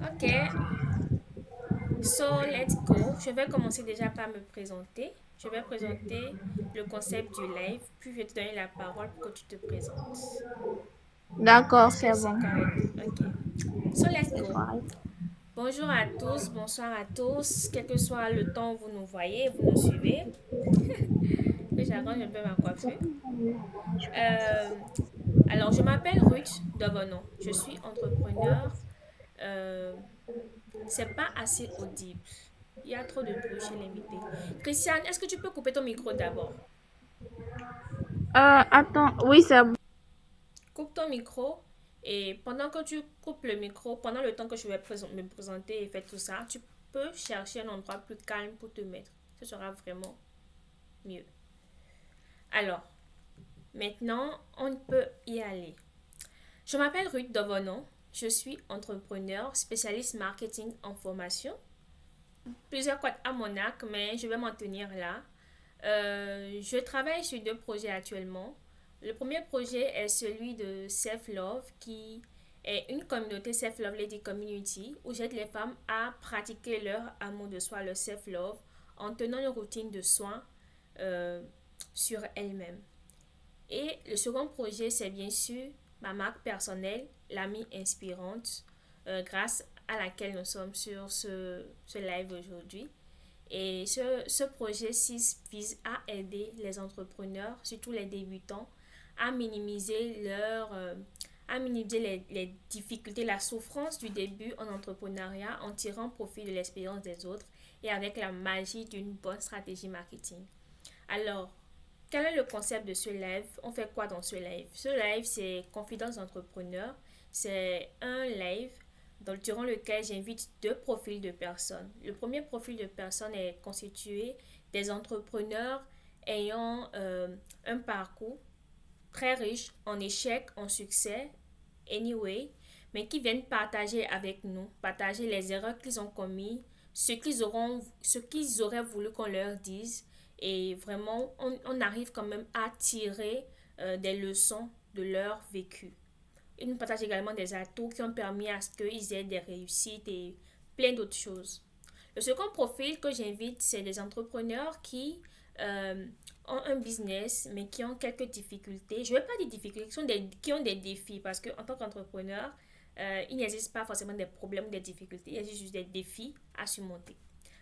Ok, so let's go. Je vais commencer déjà par me présenter. Je vais présenter le concept du live, puis je vais te donner la parole pour que tu te présentes. D'accord, Est-ce que c'est c'est bon. correct? Ok. So let's C'est go. correct. Bonjour à tous, bonsoir à tous, quel que soit le temps où vous nous voyez, vous nous suivez. Que j'arrange un peu ma coiffure. Euh, alors, je m'appelle Ruth Dogonon. Je suis entrepreneur. Euh, c'est pas assez audible. Il y a trop de bruit chez l'invité. Christiane, est-ce que tu peux couper ton micro d'abord? Attends, oui, c'est bon. Coupe ton micro et pendant que tu coupes le micro, pendant le temps que je vais me présenter et faire tout ça, tu peux chercher un endroit plus calme pour te mettre. Ce sera vraiment mieux. Alors, maintenant, on peut y aller. Je m'appelle Ruth Dovonon. Je suis entrepreneur, spécialiste marketing en formation. Plusieurs quotes à mon arc, mais je vais m'en tenir là. Je travaille sur deux projets actuellement. Le premier projet est celui de Self Love, qui est une communauté Self Love Lady Community où j'aide les femmes à pratiquer leur amour de soi, leur Self Love, en tenant une routine de soins euh, sur elles-mêmes. Et le second projet, c'est bien sûr ma marque personnelle, l'amie inspirante, grâce à laquelle nous sommes sur ce live aujourd'hui. Et ce projet-ci vise à aider les entrepreneurs, surtout les débutants, à minimiser à minimiser les difficultés, la souffrance du début en entrepreneuriat en tirant profit de l'expérience des autres et avec la magie d'une bonne stratégie marketing. Alors, quel est le concept de ce live? On fait quoi dans ce live? Ce live, c'est Confidence d'entrepreneur. C'est un live durant lequel j'invite deux profils de personnes. Le premier profil de personnes est constitué des entrepreneurs ayant un parcours très riche en échecs, en succès, anyway, mais qui viennent partager avec nous, partager les erreurs qu'ils ont commises, ce qu'ils auraient voulu qu'on leur dise. Et vraiment, on arrive quand même à tirer des leçons de leur vécu. Ils nous partagent également des atouts qui ont permis à ce qu'ils aient des réussites et plein d'autres choses. Le second profil que j'invite, c'est des entrepreneurs qui euh, ont un business, mais qui ont quelques difficultés. Je ne veux pas des difficultés, qui ont des défis, parce qu'en tant qu'entrepreneur, il n'existe pas forcément des problèmes ou des difficultés, il existe juste des défis à surmonter.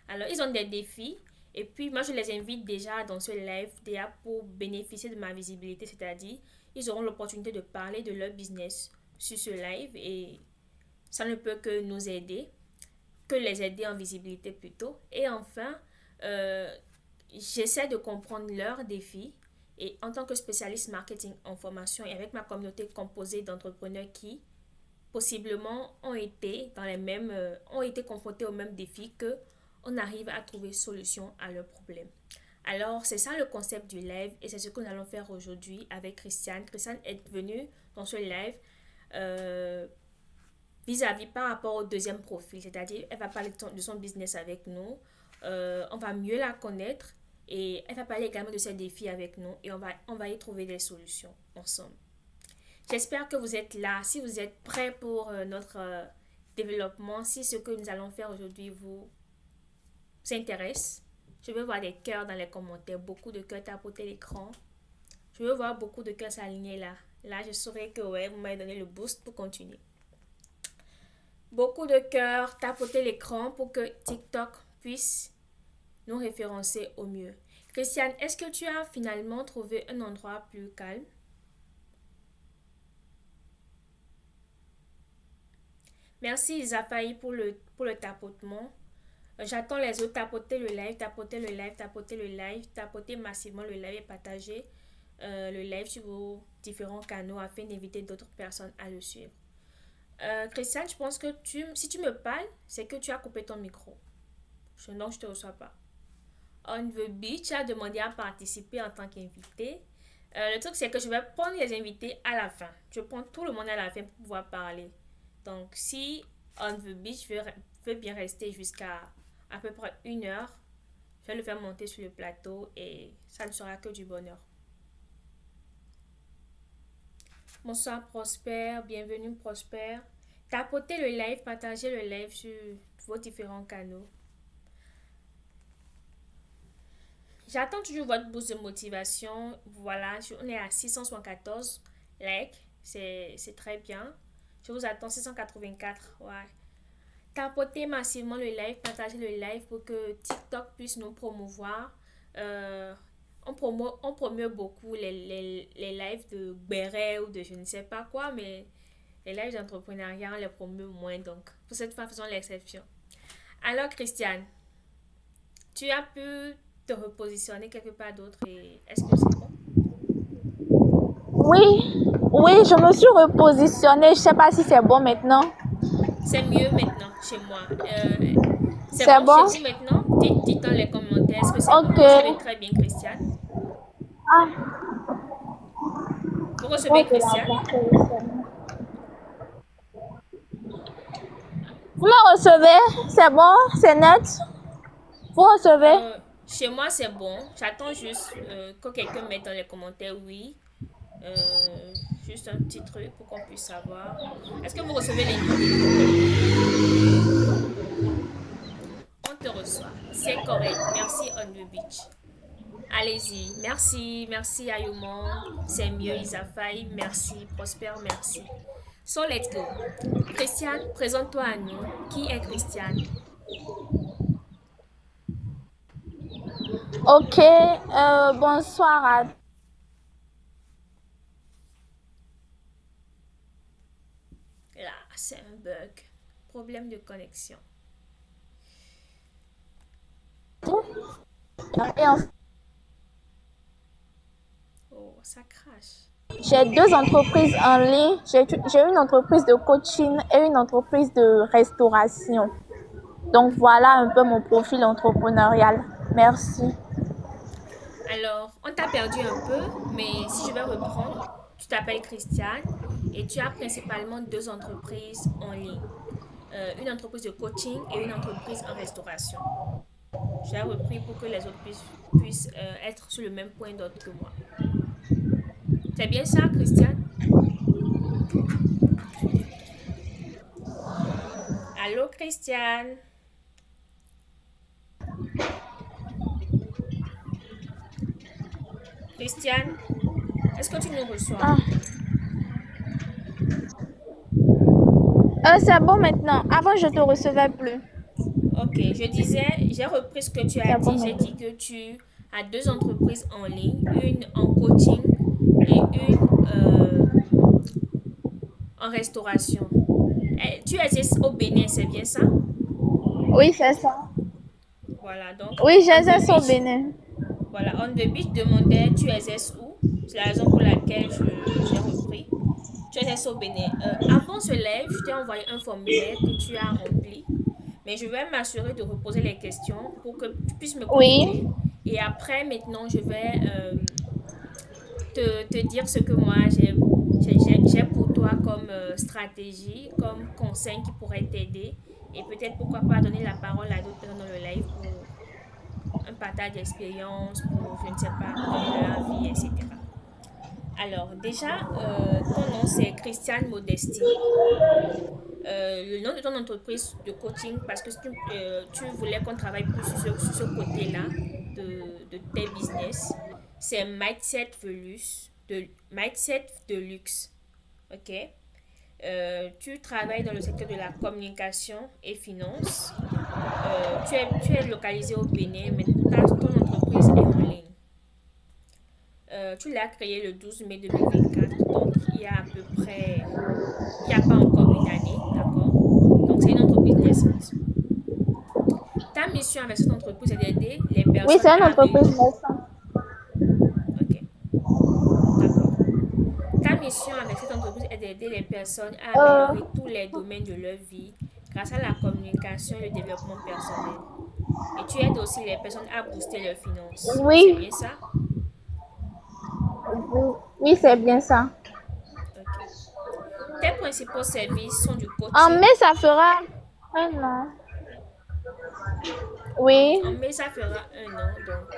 Alors, ils ont des défis, et puis moi, je les invite déjà dans ce live, déjà pour bénéficier de ma visibilité, c'est-à-dire, ils auront l'opportunité de parler de leur business sur ce live, et ça ne peut que nous aider que les aider en visibilité plutôt. Et enfin, euh, j'essaie de comprendre leurs défis et en tant que spécialiste marketing en formation et avec ma communauté composée d'entrepreneurs qui possiblement ont été confrontés aux mêmes défis que on arrive à trouver solution à leurs problèmes. Alors, c'est ça le concept du live et c'est ce que nous allons faire aujourd'hui avec Christiane. Christiane est venue dans ce live euh, vis-à-vis par rapport au deuxième profil, c'est-à-dire elle va parler de son business avec nous, on va mieux la connaître et elle va parler également de ses défis avec nous et on va y trouver des solutions ensemble. J'espère que vous êtes là, si vous êtes prêts pour notre développement, si ce que nous allons faire aujourd'hui vous intéresse. Je veux voir des cœurs dans les commentaires, beaucoup de cœurs tapoter l'écran. Je veux voir beaucoup de cœurs s'aligner là. Là, je saurais que ouais, vous m'avez donné le boost pour continuer. Beaucoup de cœurs, tapoter l'écran pour que TikTok puisse nous référencer au mieux. Christiane, est-ce que tu as finalement trouvé un endroit plus calme? Merci Isafaï pour le tapotement. J'attends les autres tapoter le live, tapoter le live, tapoter le live, tapoter massivement le live et partager le live sur vos différents canaux afin d'éviter d'autres personnes à le suivre. Christiane, je pense que si tu me parles, c'est que tu as coupé ton micro. Donc, je ne te reçois pas. On the Beach a demandé à participer en tant qu'invité. Le truc, c'est que je vais prendre les invités à la fin. Je prends tout le monde à la fin pour pouvoir parler. Donc, si On the Beach veut bien rester jusqu'à à peu près 1 heure, je vais le faire monter sur le plateau et ça ne sera que du bonheur. Bonsoir Prosper, bienvenue Prosper. Tapotez le live, partagez le live sur vos différents canaux. J'attends toujours votre boost de motivation. Voilà, on est à 674 likes. C'est très bien. Je vous attends 684. Ouais. Tapotez massivement le live, partagez le live pour que TikTok puisse nous promouvoir. Euh, on promeut beaucoup les lives de Béret ou de je ne sais pas quoi, mais les lives d'entrepreneuriat, on les promeut moins. Donc, pour cette fois, faisons l'exception. Alors, Christiane, tu as pu te repositionner quelque part d'autre et est-ce que c'est bon? Oui, oui, je me suis repositionnée. Je sais pas si c'est bon maintenant. C'est mieux maintenant chez moi. C'est C'est bon chez bon? vous maintenant? Dites dans les commentaires, est-ce que c'est bon? Ok. Vous recevez très bien, Christiane. Ah, Vous recevez oh, de la Christiane? Vous me recevez? C'est bon? C'est net? Vous recevez? Chez moi, c'est bon. J'attends juste que quelqu'un mette dans les commentaires oui. Juste un petit truc pour qu'on puisse savoir. Est-ce que vous recevez les noms? On te reçoit. C'est correct. Merci on the beach. Allez-y. Merci. Merci Ayumon. C'est mieux Isafai. Merci. Prosper. Merci. So let's go. Christiane, présente-toi à nous. Qui est Christiane? Ok. Bonsoir à... Là, c'est un bug. Problème de connexion. Et en Oh, ça crache. J'ai deux entreprises en ligne. J'ai une entreprise de coaching et une entreprise de restauration. Donc voilà un peu mon profil entrepreneurial. Merci. Alors, on t'a perdu un peu, mais si je vais reprendre, tu t'appelles Christiane et tu as principalement deux entreprises en ligne. Une entreprise de coaching et une entreprise en restauration. J'ai repris pour que les autres puissent être sur le même point d'ordre que moi. C'est bien ça, Christiane? Allô, Christiane? Christiane, est-ce que tu nous reçois? Ah. C'est bon maintenant. Avant, je te recevais plus. Ok, je disais, j'ai repris ce que tu as C'est bon dit. J'ai maintenant. dit que tu as deux entreprises en ligne, une en coaching et une en restauration. Tu exerces au Bénin, c'est bien ça? Oui, c'est ça. Voilà, donc Oui, on the j'exerce au beach, Bénin. voilà, on the beach demandait tu exerces où? C'est la raison pour laquelle j'ai repris. Tu exerces au Bénin. Avant ce live, je t'ai envoyé un formulaire que tu as rempli. Mais je vais m'assurer de reposer les questions pour que tu puisses me Oui. confirmer. Et après, maintenant, je vais te dire ce que moi j'ai pour toi comme stratégie, comme conseil qui pourrait t'aider. Et peut-être pourquoi pas donner la parole à d'autres personnes dans le live pour un partage d'expérience, pour, je ne sais pas, donner leur avis, etc. Alors, déjà, ton nom c'est Christiane Modesti. Le nom de ton entreprise de coaching, parce que tu voulais qu'on travaille plus sur ce côté-là de tes business, c'est Mindset de luxe. OK? Tu travailles dans le secteur de la communication et finance. Tu es localisé au Bénin, mais ton entreprise est en ligne. Tu l'as créé le 12 mai 2024, donc il y a à peu près, il n'y a pas encore une année, d'accord? Donc c'est une entreprise naissante. Ta mission avec cette entreprise est d'aider les Oui, personnes c'est une à entreprise améliorer. naissante. Ok, d'accord. Ta mission avec cette entreprise est d'aider les personnes à Euh, améliorer tous les domaines de leur vie grâce à la communication et le développement personnel. Et tu aides aussi les personnes à booster leurs finances. C'est oui. bien ça? Oui, c'est bien ça. Ok. Tes principaux services sont du En coaching. mai, ça fera un an. Oui, En mai, ça fera un an, donc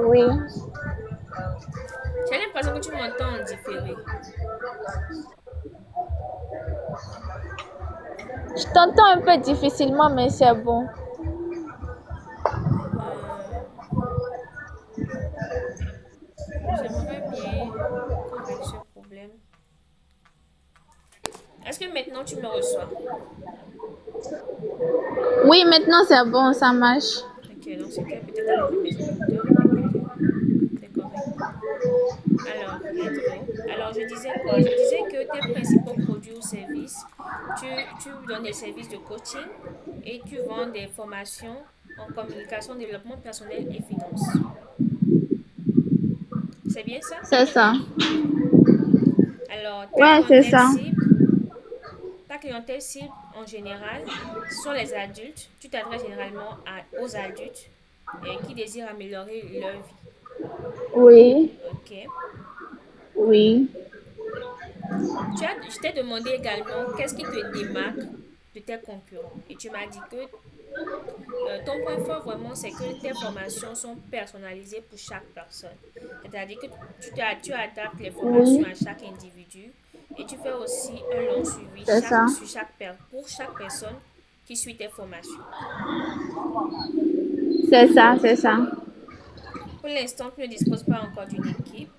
oui. j'ai l'impression que tu m'entends en différé. Je t'entends un peu difficilement, mais c'est bon. Euh, J'aimerais bien qu'on règle ce problème. Est-ce que maintenant tu me reçois? Oui, maintenant c'est bon, ça marche. Ok, donc c'était peut-être à cause de mes écouteurs, mais peut-être. C'est correct. Alors, let's go. Alors, je disais quoi? Je disais que tes principaux produits ou services, tu donnes des services de coaching et tu vends des formations en communication, développement personnel et finance. C'est bien ça? C'est ça. Alors, Ouais, c'est ça. ta clientèle cible en général, ce sont les adultes. Tu t'adresses généralement aux adultes qui désirent améliorer leur vie. Oui, Ok. oui, Je t'ai demandé également qu'est-ce qui te démarque de tes concurrents. Et tu m'as dit que ton point fort vraiment, c'est que tes formations sont personnalisées pour chaque personne. C'est-à-dire que tu adaptes les formations oui, à chaque individu et tu fais aussi un long suivi c'est ça. pour chaque personne qui suit tes formations. C'est ça, c'est ça. Pour l'instant, tu ne disposes pas encore d'une équipe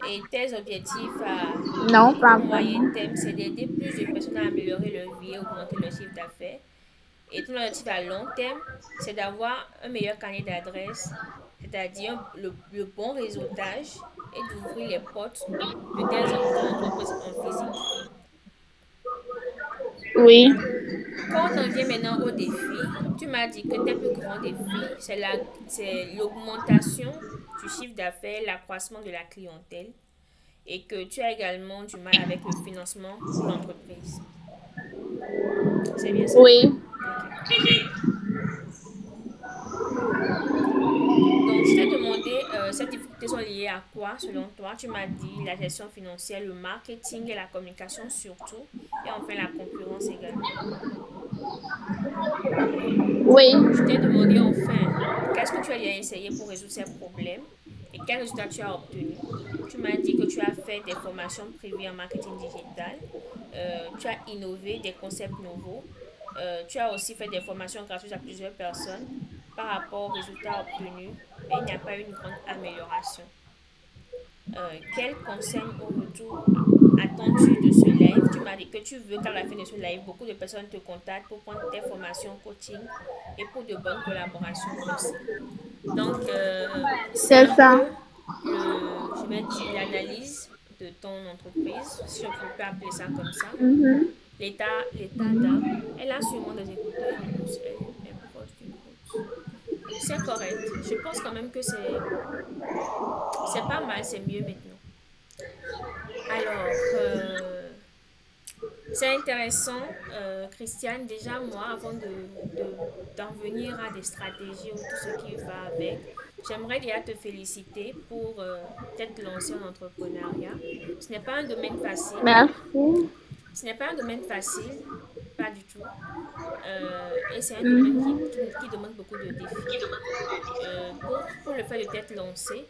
et tes objectifs à Non, pas moyen vraiment. terme, c'est d'aider plus de personnes à améliorer leur vie et augmenter leur chiffre d'affaires. Et ton objectif à long terme, c'est d'avoir un meilleur carnet d'adresses, c'est-à-dire le bon réseautage et d'ouvrir les portes de ton entreprise en physique. Oui, Quand on en vient maintenant au défi, tu m'as dit que tes plus grands défis, c'est l'augmentation du chiffre d'affaires, l'accroissement de la clientèle et que tu as également du mal avec le financement pour l'entreprise. C'est bien ça? oui. Ok. Donc, je t'ai demandé, ces difficultés sont liées à quoi selon toi? Tu m'as dit la gestion financière, le marketing et la communication surtout, et enfin la concurrence également. Oui, Je t'ai demandé enfin, qu'est-ce que tu as déjà essayé pour résoudre ces problèmes et quels résultats tu as obtenus? Tu m'as dit que tu as fait des formations privées en marketing digital, tu as innové des concepts nouveaux, tu as aussi fait des formations gratuites à plusieurs personnes par rapport aux résultats obtenus, mais il n'y a pas eu une grande amélioration. Quel conseil au retour attends-tu de ce live? Tu m'as dit que tu veux qu'à la fin de ce live, beaucoup de personnes te contactent pour prendre tes formations coaching et pour de bonnes collaborations aussi. Donc, c'est c'est un ça. peu je vais dire, l'analyse de ton entreprise, si je peux appeler ça comme ça. Mhm. L'état d'âme. Elle a sûrement des écouteurs en plus. Elle est proche d'une route. C'est correct. Je pense quand même que c'est pas mal, c'est mieux maintenant. Alors, c'est intéressant, Christiane. Déjà, moi, avant d'en venir à des stratégies ou tout ce qui va avec, j'aimerais déjà te féliciter pour t'être lancé en entrepreneuriat. Ce n'est pas un domaine facile. Merci. Ce n'est pas un domaine facile, pas du tout. Et c'est un domaine Mhm. qui demande beaucoup de défis. Pour le fait de t'être lancé,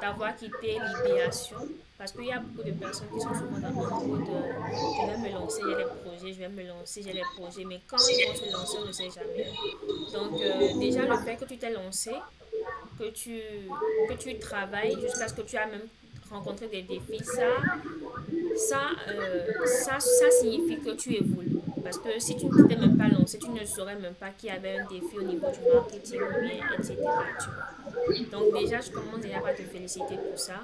d'avoir quitté l'idéation, parce qu'il y a beaucoup de personnes qui sont souvent en mode je vais me lancer, j'ai des projets, je vais me lancer, j'ai des projets, mais quand ils vont se lancer, on ne sait jamais. Donc, déjà, le fait que tu t'es lancé, que tu travailles jusqu'à ce que tu as même rencontré des défis, ça signifie que tu évolues. Parce que si tu ne t'étais même pas lancé, tu ne saurais même pas qu'il y avait un défi au niveau du marketing ou bien, etc. Tu vois. Donc déjà, je commence déjà par te féliciter pour ça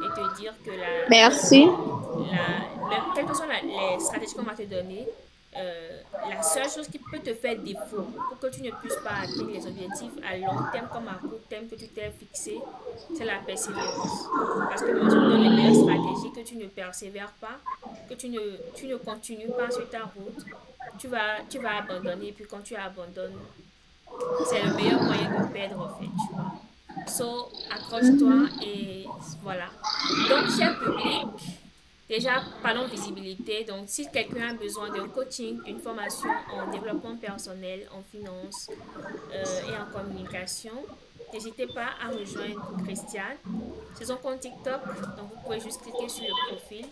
et te dire que Merci. même, quelles que soient les stratégies qu'on va te donner, la seule chose qui peut te faire défaut pour que tu ne puisses pas atteindre les objectifs à long terme comme à court terme que tu t'es fixé, c'est la persévérance. Parce que même si on te donne les meilleures stratégies, que tu ne persévères pas, que tu ne continues pas sur ta route, tu vas abandonner. Et puis quand tu abandonnes, c'est le meilleur moyen de perdre, en fait, tu vois. So, accroche-toi Mhm. et voilà. Donc, cher public, déjà, parlons visibilité. Donc, si quelqu'un a besoin d'un coaching, d'une formation en développement personnel, en finance et en communication, n'hésitez pas à rejoindre Christiane. C'est son compte TikTok, donc vous pouvez juste cliquer sur le profil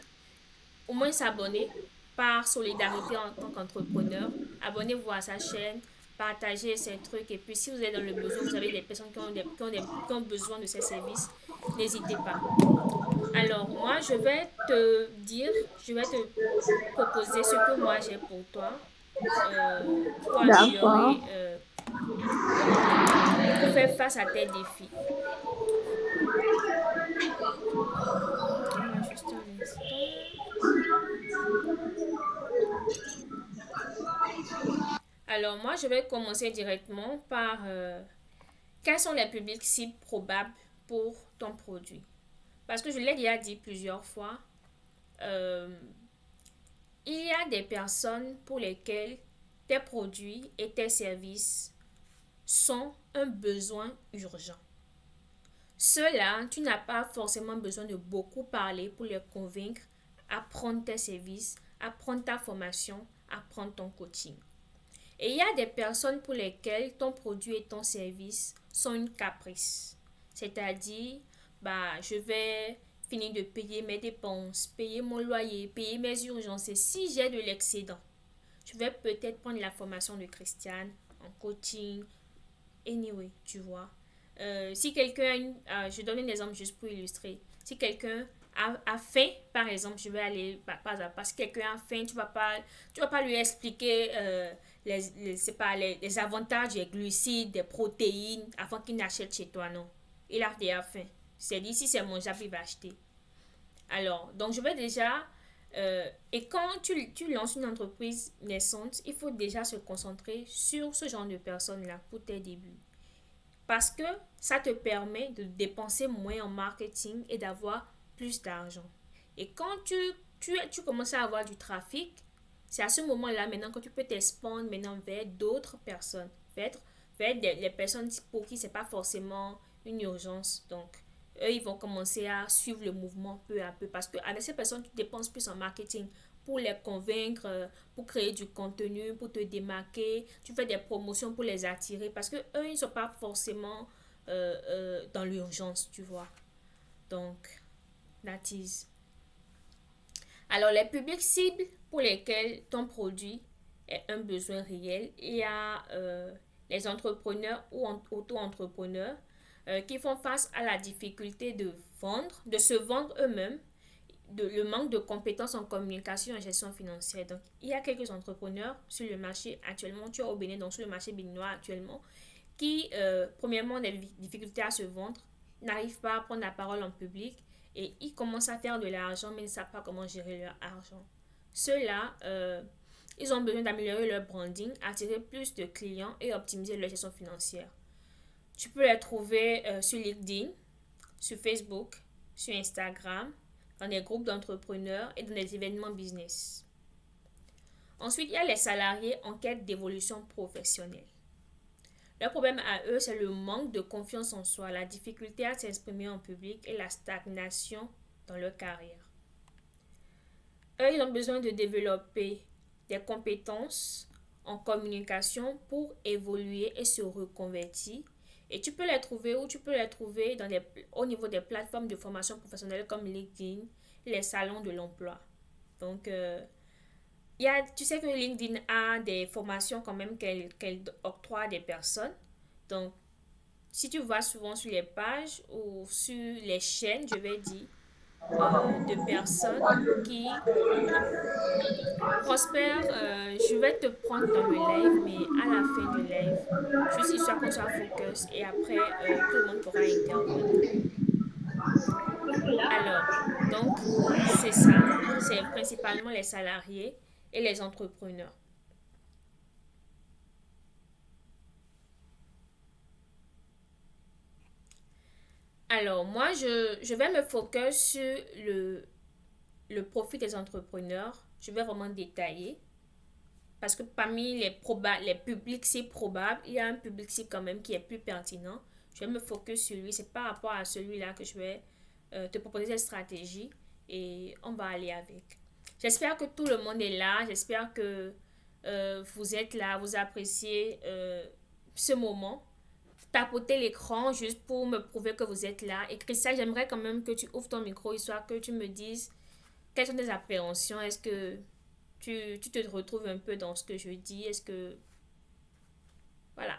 au moins s'abonner par solidarité en tant qu'entrepreneur. Abonnez-vous à sa chaîne, partagez ses trucs. Et puis, si vous êtes dans le besoin, vous avez des personnes qui ont besoin de ces services, n'hésitez pas. Alors, moi, je vais te proposer ce que moi j'ai pour toi pour D'accord. améliorer, pour faire face à tes défis. Donne-moi juste un instant. Alors, moi, je vais commencer directement par quels sont les publics cibles probables pour ton produit. Parce que je l'ai déjà dit plusieurs fois, euh, il y a des personnes pour lesquelles tes produits et tes services sont un besoin urgent. Ceux-là, tu n'as pas forcément besoin de beaucoup parler pour les convaincre à prendre tes services, à prendre ta formation, à prendre ton coaching. Et il y a des personnes pour lesquelles ton produit et ton service sont une caprice. C'est-à-dire, je vais finir de payer mes dépenses, payer mon loyer, payer mes urgences. Et si j'ai de l'excédent, je vais peut-être prendre la formation de Christiane en coaching. Anyway, tu vois. Si quelqu'un, je donne un exemple juste pour illustrer. Si quelqu'un a faim, par exemple, je vais aller pas à pas. Si quelqu'un a faim, tu vas pas lui expliquer c'est pas, les avantages des glucides, des protéines avant qu'il n'achète chez toi, non. Il a déjà faim. C'est dit, si c'est mangeable, il va acheter. Alors, donc je vais déjà... et quand tu lances une entreprise naissante, il faut déjà se concentrer sur ce genre de personnes-là pour tes débuts. Parce que ça te permet de dépenser moins en marketing et d'avoir plus d'argent. Et quand tu commences à avoir du trafic, c'est à ce moment-là maintenant que tu peux t'expandre maintenant vers d'autres personnes, vers les personnes pour qui c'est pas forcément une urgence. Donc, eux, ils vont commencer à suivre le mouvement peu à peu. Parce que avec ces personnes, tu dépenses plus en marketing pour les convaincre, pour créer du contenu, pour te démarquer. Tu fais des promotions pour les attirer parce que eux, ils ne sont pas forcément dans l'urgence, tu vois. Donc, that is. Alors, les publics cibles pour lesquels ton produit est un besoin réel, il y a les entrepreneurs ou auto-entrepreneurs qui font face à la difficulté de se vendre eux-mêmes, le manque de compétences en communication et en gestion financière. Donc, il y a quelques entrepreneurs sur le marché actuellement, tu es au Bénin, donc sur le marché béninois actuellement, qui, premièrement, ont des difficultés à se vendre, n'arrivent pas à prendre la parole en public et ils commencent à faire de l'argent mais ne savent pas comment gérer leur argent. Ceux-là, ils ont besoin d'améliorer leur branding, attirer plus de clients et optimiser leur gestion financière. Tu peux les trouver sur LinkedIn, sur Facebook, sur Instagram, dans des groupes d'entrepreneurs et dans des événements business. Ensuite, il y a les salariés en quête d'évolution professionnelle. Leur problème à eux, c'est le manque de confiance en soi, la difficulté à s'exprimer en public et la stagnation dans leur carrière. Eux, ils ont besoin de développer des compétences en communication pour évoluer et se reconvertir. Et tu peux les trouver où tu peux les trouver au niveau des plateformes de formation professionnelle comme LinkedIn, les salons de l'emploi. Donc, tu sais que LinkedIn a des formations quand même qu'elle octroie à des personnes. Donc, si tu vas souvent sur les pages ou sur les chaînes, je vais dire, de personnes qui prospèrent, je vais te prendre dans le live, mais à la fin du live, juste histoire qu'on soit focus et après, tout le monde pourra intervenir. Alors, donc, c'est ça. C'est principalement les salariés et les entrepreneurs. Alors, moi, je vais me focus sur le profit des entrepreneurs. Je vais vraiment détailler. Parce que parmi les publics cibles probables, il y a un public cible quand même qui est plus pertinent. Je vais me focus sur lui. C'est par rapport à celui-là que je vais te proposer cette stratégie et on va aller avec. J'espère que tout le monde est là. J'espère que vous êtes là, vous appréciez ce moment. Tapotez l'écran juste pour me prouver que vous êtes là. Et Christian, j'aimerais quand même que tu ouvres ton micro histoire que tu me dises quelles sont tes appréhensions? Est-ce que tu te retrouves un peu dans ce que je dis? Est-ce que... Voilà.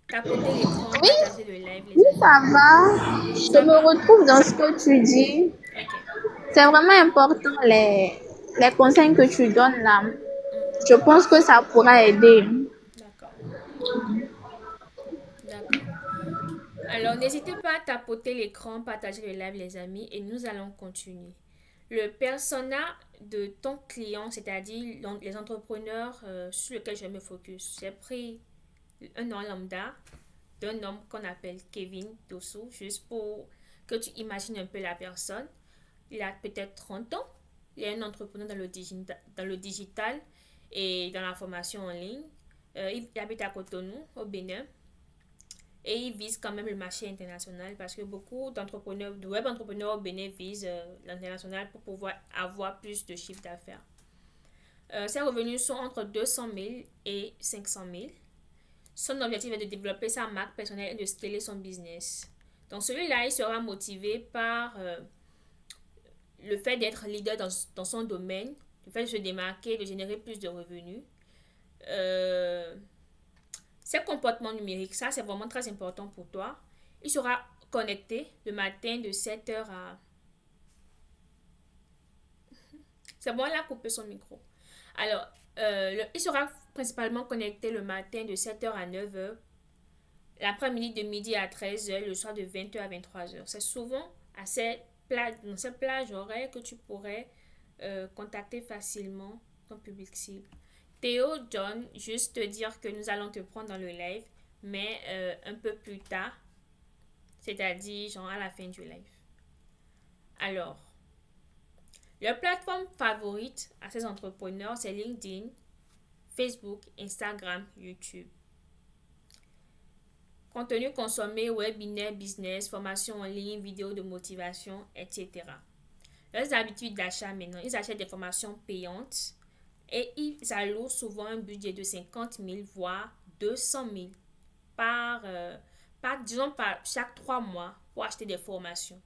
Tapoter l'écran, Oui, partager le live, les oui, amis. ça va. Je Ça me va? retrouve dans ce que tu dis. Ok. C'est vraiment important les conseils que tu donnes là. Mhm. Je pense que ça pourra aider. D'accord. D'accord. Alors, n'hésitez pas à tapoter l'écran, partager le live, les amis, et nous allons continuer. Le persona de ton client, c'est-à-dire les entrepreneurs sur lesquels je me focus. J'ai pris un nom lambda d'un homme qu'on appelle Kevin Dossou, juste pour que tu imagines un peu la personne. Il a peut-être 30 ans. Il est un entrepreneur dans le digital et dans la formation en ligne. Il habite à Cotonou, au Bénin. Et il vise quand même le marché international parce que beaucoup d'entrepreneurs, de web entrepreneurs au Bénin visent l'international pour pouvoir avoir plus de chiffre d'affaires. Ses revenus sont entre 200 000 et 500 000. Son objectif est de développer sa marque personnelle et de scaler son business. Donc celui-là, il sera motivé par le fait d'être leader dans son domaine, le fait de se démarquer, de générer plus de revenus. Euh, Ses comportements numériques, ça c'est vraiment très important pour toi. Il sera connecté le matin de 7 heures à... C'est bon, il a coupé son micro. Alors, il sera principalement connecté le matin de 7 heures à 9 heures, l'après-midi de midi à 13 heures, le soir de 20 heures à 23 heures. C'est souvent dans ces plages horaires que tu pourrais contacter facilement ton public cible. Théo, John, juste te dire que nous allons te prendre dans le live, mais un peu plus tard, c'est-à-dire genre à la fin du live. Alors, leur plateforme favorite à ces entrepreneurs, c'est LinkedIn, Facebook, Instagram, YouTube. Contenu consommé, webinaire, business, formation en ligne, vidéos de motivation, etc. Leurs habitudes d'achat maintenant, ils achètent des formations payantes et ils allouent souvent un budget de 50 000 voire 200 000 disons, par chaque 3 mois pour acheter des formations.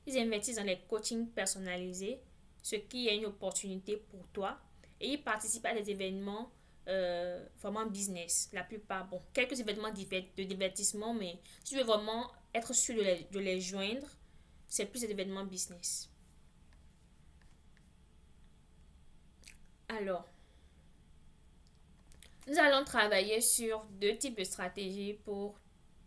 Ils investissent dans les coachings personnalisés, ce qui est une opportunité pour toi. Et ils participent à des événements vraiment business. La plupart, bon, quelques événements de divertissement, mais si tu veux vraiment être sûr de les joindre, c'est plus des événements business. Alors, nous allons travailler sur deux types de stratégies pour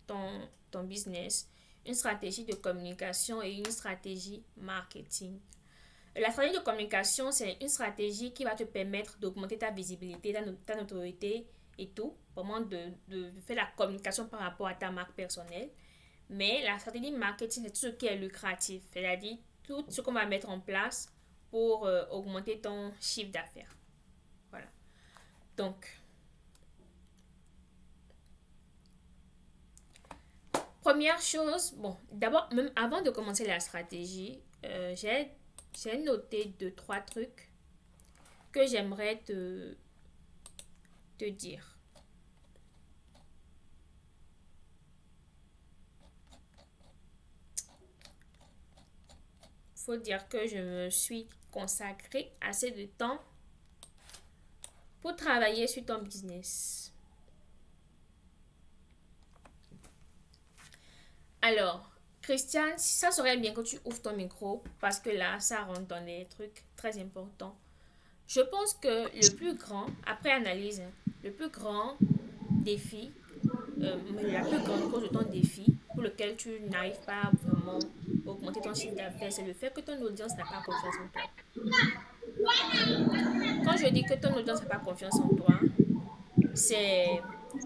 ton business. Une stratégie de communication et une stratégie marketing. La stratégie de communication, c'est une stratégie qui va te permettre d'augmenter ta visibilité, ta notoriété et tout. Vraiment de faire la communication par rapport à ta marque personnelle. Mais la stratégie marketing, c'est tout ce qui est lucratif. C'est-à-dire tout ce qu'on va mettre en place pour augmenter ton chiffre d'affaires. Voilà. Donc, première chose, bon, d'abord, même avant de commencer la stratégie, j'ai noté 2, 3 trucs que j'aimerais te dire. Faut dire que je me suis consacré assez de temps pour travailler sur ton business. Alors, Christiane, ça serait bien que tu ouvres ton micro parce que là, ça rentre dans les trucs très importants. Je pense que le plus grand, après analyse, hein, le plus grand défi, la plus grande cause de ton défi pour lequel tu n'arrives pas à vraiment augmenter ton chiffre d'affaires, c'est le fait que ton audience n'a pas confiance en toi. Quand je dis que ton audience n'a pas confiance en toi, c'est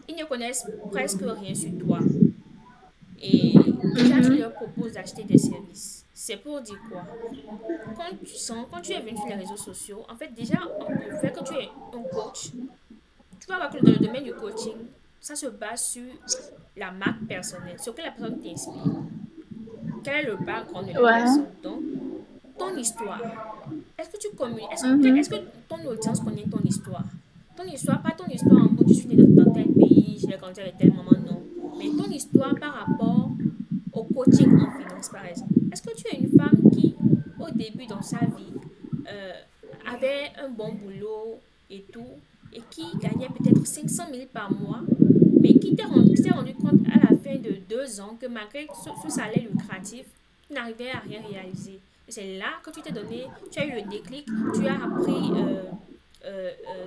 ils ne connaissent presque rien sur toi. Et déjà, tu leur proposes d'acheter des services. C'est pour dire quoi? Quand tu es venu sur les réseaux sociaux, en fait, déjà, le fait que tu es un coach, tu vas voir que dans le domaine du coaching, ça se base sur la marque personnelle, ce que la personne t'inspire. Quel est le background de la Ouais. personne? Donc, ton histoire. Est-ce que tu communiques? Est-ce que Mhm. ton audience connaît ton histoire? Ton histoire, pas ton histoire en mode je suis née dans tel pays, j'ai grandi avec tel moment, non. Mais ton histoire par rapport au coaching en finance, par exemple. Est-ce que tu es une femme qui, au début dans sa vie, et qui gagnait peut-être 500 000 par mois, mais qui s'est rendu compte à la fin de 2 ans que malgré ce salaire lucratif, tu n'arrivais à rien réaliser. Et c'est là que tu t'es donné, tu as eu le déclic, tu as appris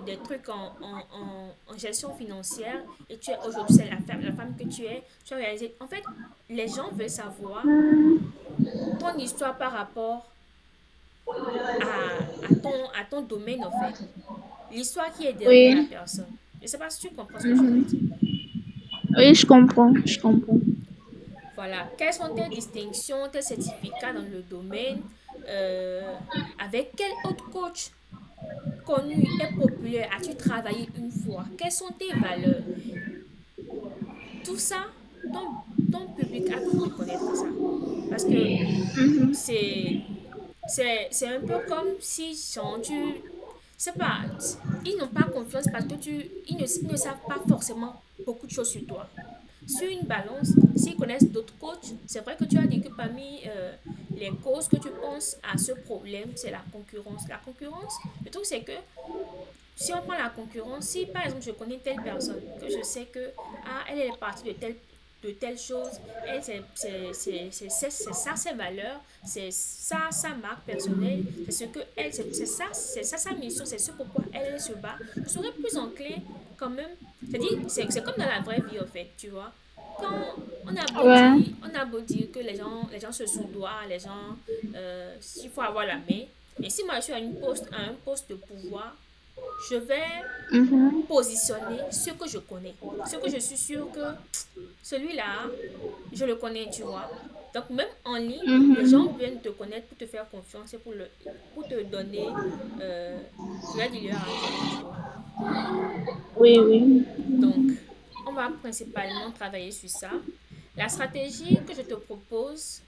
des trucs en gestion financière et tu es aujourd'hui, c'est la femme que tu as réalisé. En fait, les gens veulent savoir ton histoire par rapport à ton domaine, en fait. L'histoire qui est derrière la Oui. personne. Je ne sais pas si tu comprends ce que je veux Mhm. dire. Oui, je comprends, je comprends. Voilà. Quelles sont tes distinctions, tes certificats dans le domaine? Euh, avec quel autre coach connu et populaire as-tu travaillé une fois? Quelles sont tes valeurs? Tout ça, ton, ton public a besoin de connaître ça. Parce que Mhm. c'est c'est un peu comme si genre, tu c'est pas ils n'ont pas confiance parce que ils ne savent pas forcément beaucoup de choses sur toi. Sur une balance, s'ils connaissent d'autres coachs, c'est vrai que tu as dit que parmi les causes que tu penses à ce problème, c'est la concurrence. La concurrence, le truc c'est que si on prend la concurrence, si par exemple je connais telle personne, que je sais que elle est partie de telle chose, elle c'est ça ses valeurs, c'est ça sa marque personnelle, c'est ce que elle, c'est ça sa mission, c'est ce pourquoi elle se bat, je serais plus enclin quand même, c'est-à-dire, c'est comme dans la vraie vie en fait, tu vois. Quand Ouais. on a beau dire que les gens se soudoient, les gens, il faut avoir la main, mais si moi je suis à un poste de pouvoir, je vais Mhm. positionner ce que je connais. Ce que je suis sûre que celui-là, je le connais, tu vois. Donc même en ligne, les gens Mhm. viennent te connaître pour te faire confiance et pour te donner, je vais dire leur argent, tu vois. Oui, oui. Donc, on va principalement travailler sur ça. La stratégie que je te propose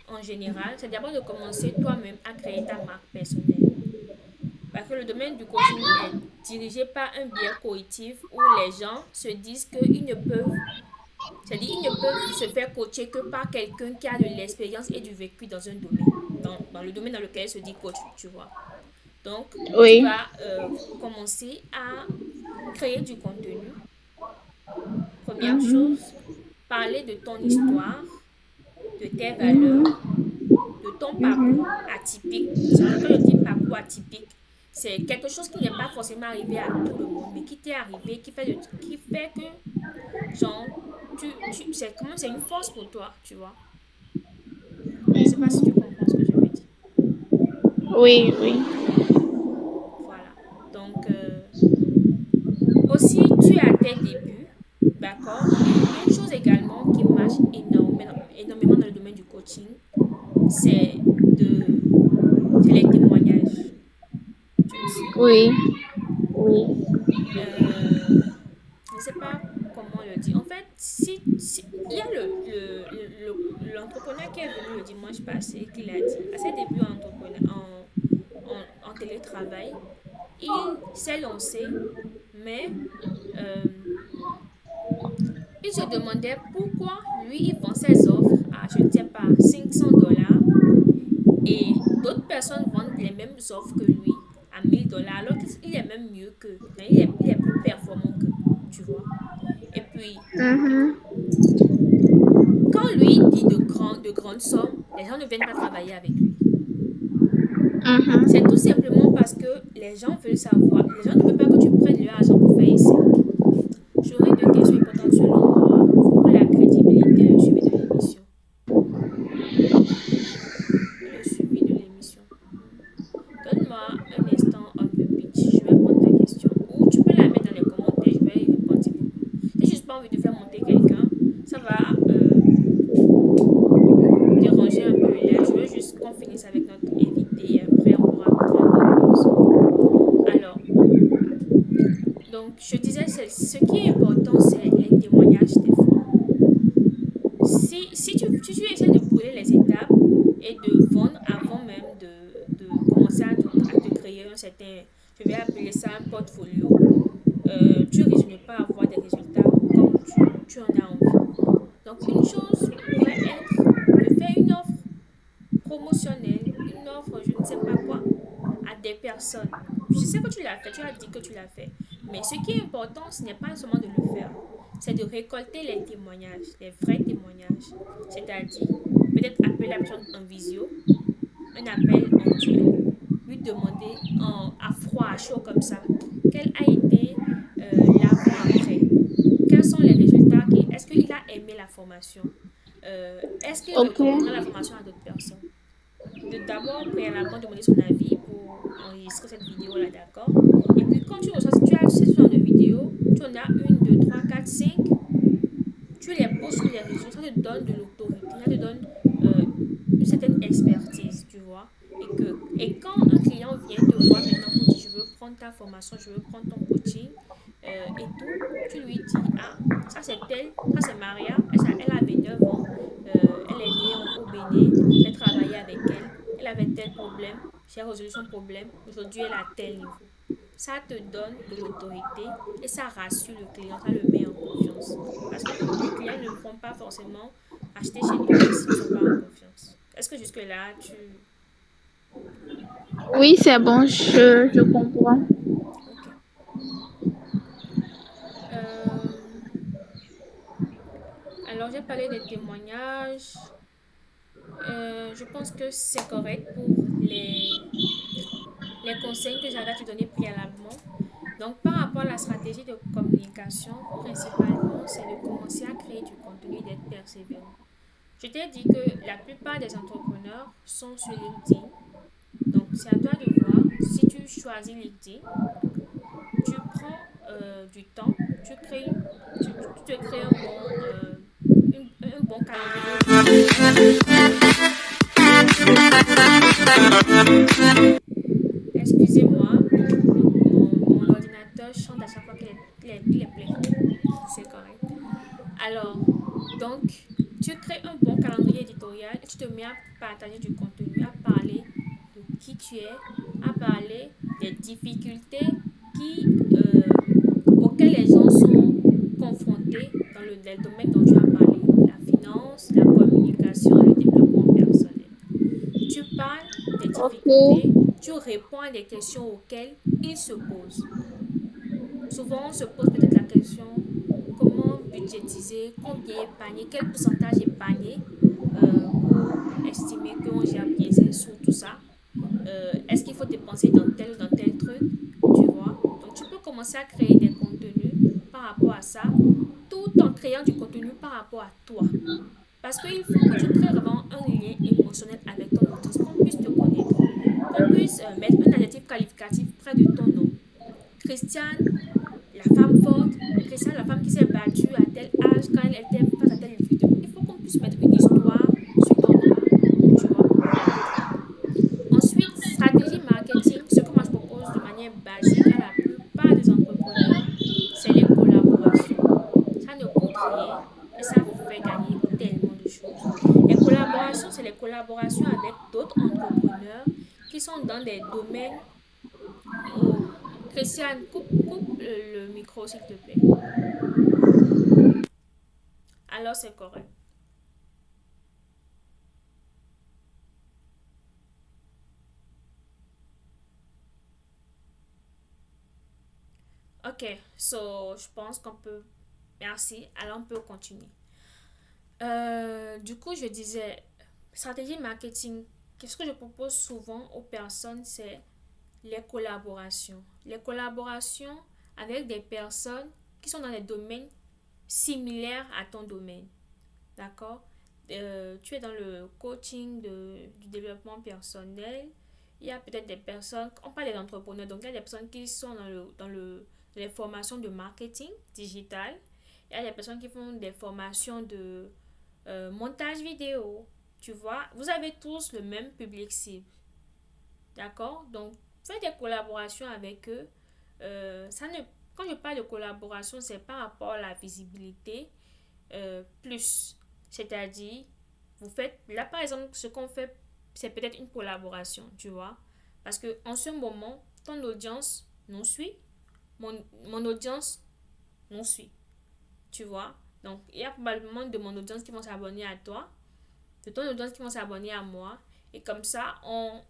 en général, c'est d'abord de commencer toi-même à créer ta marque personnelle. Parce que le domaine du coaching est dirigé par un biais cognitif où les gens se disent qu'ils ne peuvent, c'est-à-dire ils ne peuvent se faire coacher que par quelqu'un qui a de l'expérience et du vécu dans un domaine, dans le domaine dans lequel il se dit coach, tu vois. Donc, tu Oui. vas commencer à créer du contenu. Première Mhm. chose, parler de ton Mhm. histoire, de tes valeurs, Mhm. de ton parcours Mhm. atypique. Genre, quand je dis parcours atypique, c'est quelque chose qui n'est pas forcément arrivé à tout le monde, mais qui t'est arrivé, qui fait que, genre, c'est une force pour toi, tu vois. Je sais pas si tu Mhm. comprends ce que je veux dire. Oui, oui. Voilà. Donc, aussi, tu es à tes débuts, d'accord? Une chose également qui marche énormément dans le domaine du coaching, c'est c'est les témoignages. Tu me suis? Oui. Oui. Euh, je ne sais pas comment le dire. En fait, il y a l'entrepreneur qui est venu le dimanche passé, qui l'a dit, à ses débuts en télétravail, il s'est lancé, mais euh, il se demandait pourquoi lui, il vend ses offres à, je ne sais pas, 500 $ et d'autres personnes vendent les mêmes offres que lui à 1000 $ alors qu'il est même mieux qu'eux. Il est plus performant qu'eux, tu vois. Et puis, Mhm. quand lui dit de grandes sommes, les gens ne viennent pas travailler avec lui. C'est Mhm. tout simplement parce que les gens veulent savoir, les gens ne veulent pas que tu prennes leur argent pour faire essayer. J'aurais deux questions importantes selon moi pour la crédibilité et le suivi de l'émission. Le suivi de l'émission. Donne-moi un instant on the beach. Je vais prendre ta question. Ou tu peux la mettre dans les commentaires, je vais y répondre si vous voulez. J'ai juste pas envie de faire monter quelqu'un. Ça va déranger un peu le live. Je veux juste qu'on finisse avec notre invité et après on pourra prendre d'autres personnes. Alors, donc je disais, ce qui est important, c'est les témoignages des fois. Si tu essaies de brûler les étapes et de vendre avant même de commencer à te créer un certain, je vais appeler ça un portfolio, tu risques de ne pas avoir des résultats comme tu en as envie. Donc, une chose pourrait être de faire une offre promotionnelle, je ne sais pas quoi, à des personnes. Je sais que tu l'as fait, tu as dit que tu l'as fait. Mais ce qui est important, ce n'est pas seulement de le faire, c'est de récolter les témoignages, les vrais témoignages. C'est-à-dire, peut-être appeler la personne en visio, un appel en duo, lui demander à froid, à chaud comme ça, quel a été l'avant-après. Quels sont les résultats est-ce qu'il a aimé la formation? Est-ce qu'il Ok. recommanderait la formation à d'autres personnes? D'abord, préalablement, demander son avis pour enregistrer cette vidéo-là, d'accord? Et puis, quand tu reçois, tu as ce genre de vidéo, tu en as une, deux, trois, quatre, cinq, tu les poses sur les réseaux, ça te donne de l'autorité, ça te donne euh, une certaine expertise, tu vois. Et quand un client vient te voir maintenant pour dire, je veux prendre ta formation, je veux prendre ton coaching et tout, tu lui dis, ah, ça c'est elle, ça c'est Maria, elle a 29 ans, elle est née au Bénin, j'ai travaillé avec elle, elle avait tel problème, j'ai résolu son problème, aujourd'hui elle a tel niveau. Ça te donne de l'autorité et ça rassure le client, ça le met en confiance. Parce que les clients ne vont pas forcément acheter chez toi s'ils ne sont pas en confiance. Est-ce que jusque-là, tu... Oui, c'est bon, je comprends. Ok. Euh, alors, j'ai parlé des témoignages. Je pense que c'est correct pour les conseils que j'avais à te donner préalablement. Donc, par rapport à la stratégie de communication, principalement, c'est de commencer à créer du contenu et d'être persévérant. Je t'ai dit que la plupart des entrepreneurs sont sur LinkedIn. Donc, c'est à toi de voir. Si tu choisis LinkedIn, tu prends du temps, tu te crées un bon calendrier éditorial. Excusez-moi, mon ordinateur chante à chaque fois qu'il est plein. C'est correct. Alors, donc, tu crées un bon calendrier éditorial et tu te mets à partager du contenu, à parler de qui tu es, à parler des difficultés auxquelles les gens sont confrontés dans le domaine dont tu as parlé, la finance, la communication, le développement personnel. Tu parles des Ok. difficultés, tu réponds à des questions auxquelles ils se posent. Souvent, on se pose peut-être la question, comment budgétiser, combien épargner, quel pourcentage épargner pour estimer qu'on gère bien ses sous, tout ça. Est-ce qu'il faut dépenser dans tel ou dans tel truc, tu vois? Donc, tu peux commencer à créer des contenus par rapport à ça, tout en créant du contenu par rapport à toi. Parce qu'il faut que tu crées vraiment un lien émotionnel avec ton audience, qu'on puisse te connaître, qu'on puisse mettre un adjectif qualificatif près de ton nom. Christiane, la femme forte, Christiane, la femme qui s'est battue à tel âge quand elle était face à telle difficulté. Il faut qu'on puisse mettre une histoire sur ton nom, tu vois. Ensuite, stratégie marketing, ce que moi je propose de manière basique à la plupart des entrepreneurs, c'est les collaborations. Ça ne coûte rien et ça vous fait gagner tellement de choses. Les collaborations, c'est les collaborations avec d'autres entrepreneurs qui sont dans des domaines. Oh, Christiane, coupe le micro s'il te plaît. Alors c'est correct. Ok, je pense qu'on peut. Merci, alors on peut continuer. Du coup, je disais, stratégie marketing, qu'est-ce que je propose souvent aux personnes, c'est les collaborations. Les collaborations avec des personnes qui sont dans des domaines similaires à ton domaine. D'accord? Tu es dans le coaching du développement personnel. Il y a peut-être des personnes, on parle des entrepreneurs, donc il y a des personnes qui sont les formations de marketing digital. Il y a des personnes qui font des formations de montage vidéo. Tu vois, vous avez tous le même public cible. D'accord? Donc, faites des collaborations avec eux. Ça ne, quand je parle de collaboration, c'est par rapport à la visibilité plus. C'est-à-dire, vous faites, là par exemple, ce qu'on fait, c'est peut-être une collaboration, tu vois. Parce que en ce moment, ton audience nous suit, mon audience nous suit, tu vois. Donc, il y a probablement de mon audience qui vont s'abonner à toi, de ton audience qui vont s'abonner à moi. Et comme ça, on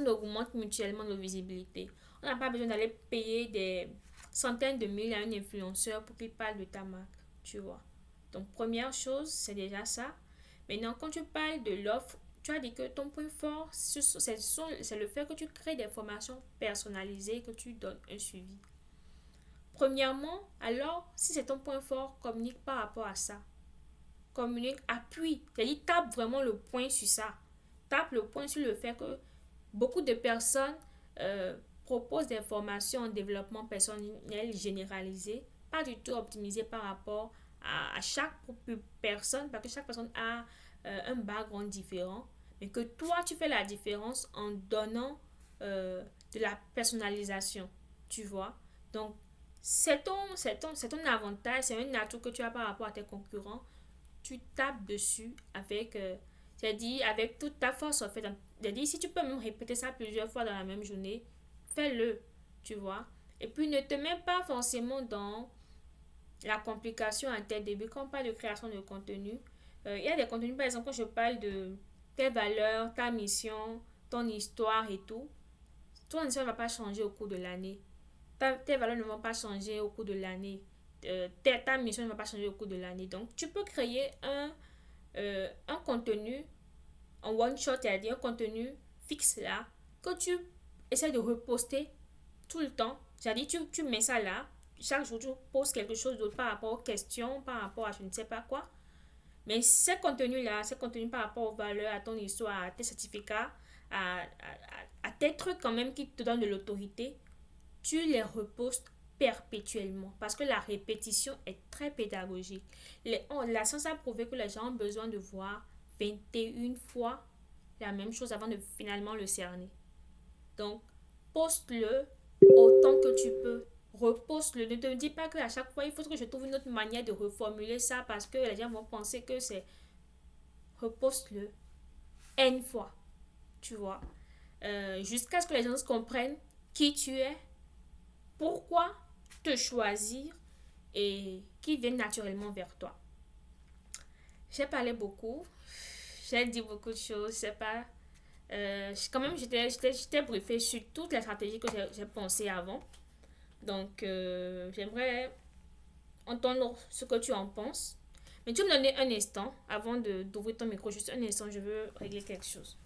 augmente mutuellement nos visibilités. On n'a pas besoin d'aller payer centaines de mille à un influenceur pour qu'il parle de ta marque, tu vois. Donc, première chose, c'est déjà ça. Maintenant, quand tu parles de l'offre, tu as dit que ton point fort, c'est le fait que tu crées des formations personnalisées, que tu donnes un suivi. Premièrement, alors, si c'est ton point fort, communique par rapport à ça. Communique, appuie. C'est-à-dire, tape vraiment le point sur ça. Tape le point sur le fait que beaucoup de personnes proposent des formations en développement personnel généralisé, pas du tout optimisées par rapport à chaque personne, parce que chaque personne a un background différent, mais que toi, tu fais la différence en donnant de la personnalisation, tu vois. Donc, c'est ton avantage, c'est un atout que tu as par rapport à tes concurrents. Tu tapes dessus avec, c'est-à-dire avec toute ta force en fait. C'est-à-dire si tu peux même répéter ça plusieurs fois dans la même journée, fais-le, tu vois. Et puis ne te mets pas forcément dans la complication à tes débuts. Quand on parle de création de contenu, il y a des contenus, par exemple, quand je parle de tes valeurs, ta mission, ton histoire et tout, ton histoire ne va pas changer au cours de l'année. Tes valeurs ne vont pas changer au cours de l'année. Ta mission ne va pas changer au cours de l'année. Donc, tu peux créer un contenu en one shot, c'est-à-dire un contenu fixe là, que tu essaies de reposter tout le temps. C'est-à-dire, tu mets ça là, chaque jour, tu poses quelque chose d'autre par rapport aux questions, par rapport à je ne sais pas quoi. Mais ces contenus-là, ces contenus par rapport aux valeurs, à ton histoire, à tes certificats, à tes trucs quand même qui te donnent de l'autorité, tu les repostes perpétuellement parce que la répétition est très pédagogique. La science a prouvé que les gens ont besoin de voir 21 fois la même chose avant de finalement le cerner. Donc, poste-le autant que tu peux. Reposte-le. Ne te dis pas qu'à chaque fois, il faut que je trouve une autre manière de reformuler ça parce que les gens vont penser que c'est... Reposte-le N fois, tu vois. Jusqu'à ce que les gens comprennent qui tu es, pourquoi te choisir et qui viennent naturellement vers toi. J'ai parlé beaucoup, j'ai dit beaucoup de choses, je sais pas. Quand même, j'étais briefée sur toutes les stratégies que j'ai pensées avant. Donc, j'aimerais entendre ce que tu en penses. Mais tu me donner un instant avant d'ouvrir ton micro, juste un instant, je veux régler quelque chose.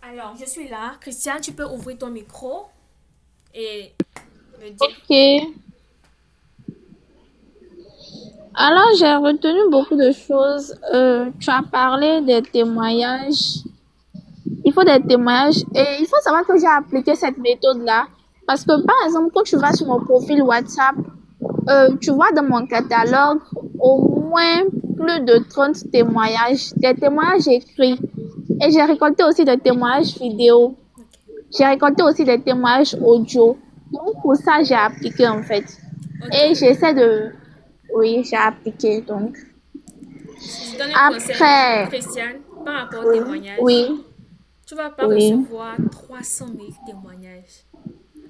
Alors, je suis là. Christian, tu peux ouvrir ton micro et me dire. Ok. Alors, j'ai retenu beaucoup de choses. Tu as parlé des témoignages. Il faut des témoignages et il faut savoir que j'ai appliqué cette méthode-là. Parce que, par exemple, quand tu vas sur mon profil WhatsApp, tu vois dans mon catalogue au moins plus de 30 témoignages, des témoignages écrits. Et j'ai récolté aussi des témoignages vidéo. J'ai récolté aussi des témoignages audio. Donc, pour ça, j'ai appliqué en fait. Et Ok. j'essaie de... Oui, j'ai appliqué. Donc, Je donne un conseil, après, Christian, par rapport au oui, témoignage. oui, Tu vas pas oui, recevoir 300 000 témoignages.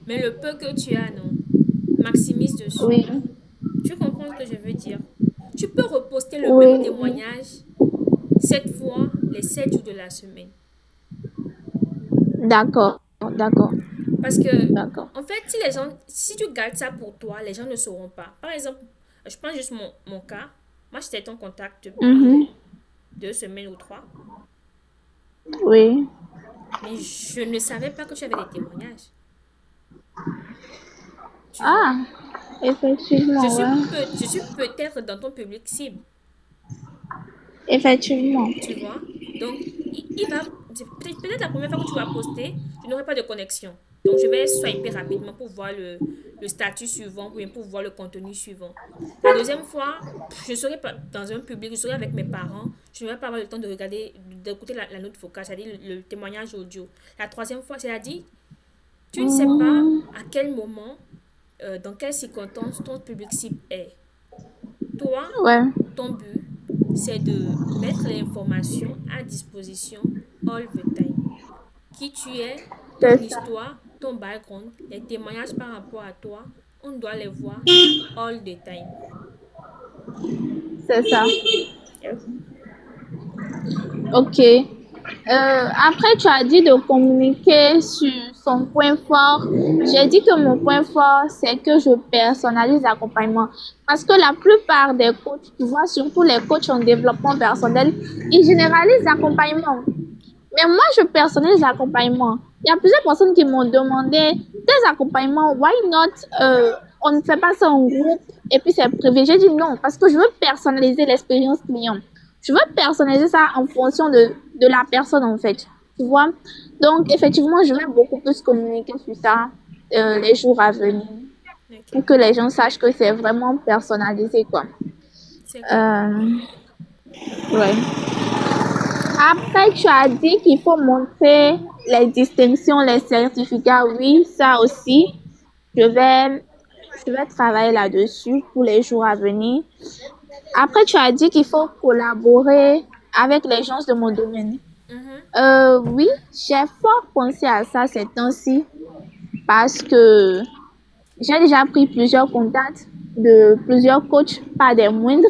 Mais le peu que tu as, non, maximise dessus. oui, Tu comprends ce que je veux dire? Tu peux reposter le même oui, oui. témoignage 7 fois les 7 jours de la semaine. D'accord, d'accord, Parce que, d'accord. en fait, si tu gardes ça pour toi, les gens ne sauront pas. Par exemple, je prends juste mon cas. Moi, j'étais en contact Mhm, depuis 2 semaines ou 3. oui. Mais je ne savais pas que tu avais des témoignages. Tu vois? Ah, effectivement, ouais. Je suis peut-être dans ton public cible. Effectivement. Tu vois? Donc, il va. Peut-être la première fois que tu vas poster, je n'aurai pas de connexion. Donc, je vais swiper rapidement pour voir le statut suivant ou bien pour voir le contenu suivant. La deuxième fois, je serai pas dans un public, je serai avec mes parents. Je ne vais pas avoir le temps de regarder, d'écouter la note vocale, c'est-à-dire le témoignage audio. La troisième fois, c'est-à-dire, tu ne sais pas Mhm, à quel moment, dans quelles circonstances ton public cible est. Toi, ouais, ton but, c'est de mettre l'information à disposition all the time. Qui tu es, ton c'est ça. histoire, ton background, les témoignages par rapport à toi, on doit les voir all the time. C'est ça. Yeah. Ok. Après, tu as dit de communiquer sur son point fort. J'ai dit que mon point fort, c'est que je personnalise l'accompagnement. Parce que la plupart des coachs, tu vois, surtout les coachs en développement personnel, ils généralisent l'accompagnement. Mais moi, je personnalise l'accompagnement. Il y a plusieurs personnes qui m'ont demandé des accompagnements, why not, on ne fait pas ça en groupe et puis c'est privé. J'ai dit non, parce que je veux personnaliser l'expérience client. Je veux personnaliser ça en fonction de la personne, en fait. Tu vois? Donc, effectivement, je vais beaucoup plus communiquer sur ça les jours à venir Ok. pour que les gens sachent que c'est vraiment personnalisé, quoi. C'est clair. Ouais. Après, tu as dit qu'il faut montrer les distinctions, les certificats. Oui, ça aussi, je vais, je vais travailler là-dessus pour les jours à venir. Après, tu as dit qu'il faut collaborer avec les gens de mon domaine. Oui, j'ai fort pensé à ça ces temps-ci parce que j'ai déjà pris plusieurs contacts de plusieurs coachs, pas des moindres,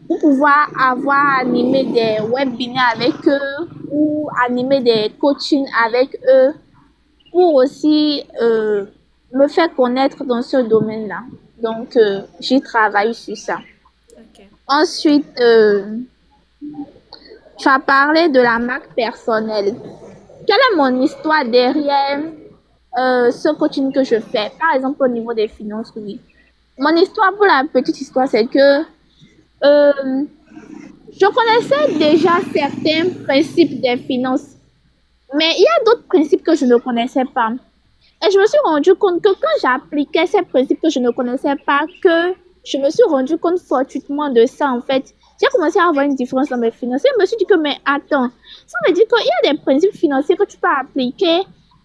pour pouvoir avoir animé des webinaires avec eux ou animer des coachings avec eux pour aussi me faire connaître dans ce domaine-là. Donc, j'y travaille sur ça. Ok. Ensuite, tu as parlé de la marque personnelle. Quelle est mon histoire derrière ce coaching que je fais? Par exemple, au niveau des finances, oui. Mon histoire, pour la petite histoire, c'est que euh, je connaissais déjà certains principes des finances, mais il y a d'autres principes que je ne connaissais pas. Et je me suis rendu compte que quand j'appliquais ces principes que je ne connaissais pas, que je me suis rendu compte fortuitement de ça, en fait, j'ai commencé à avoir une différence dans mes finances. Et je me suis dit que, mais attends, ça veut dire qu'il y a des principes financiers que tu peux appliquer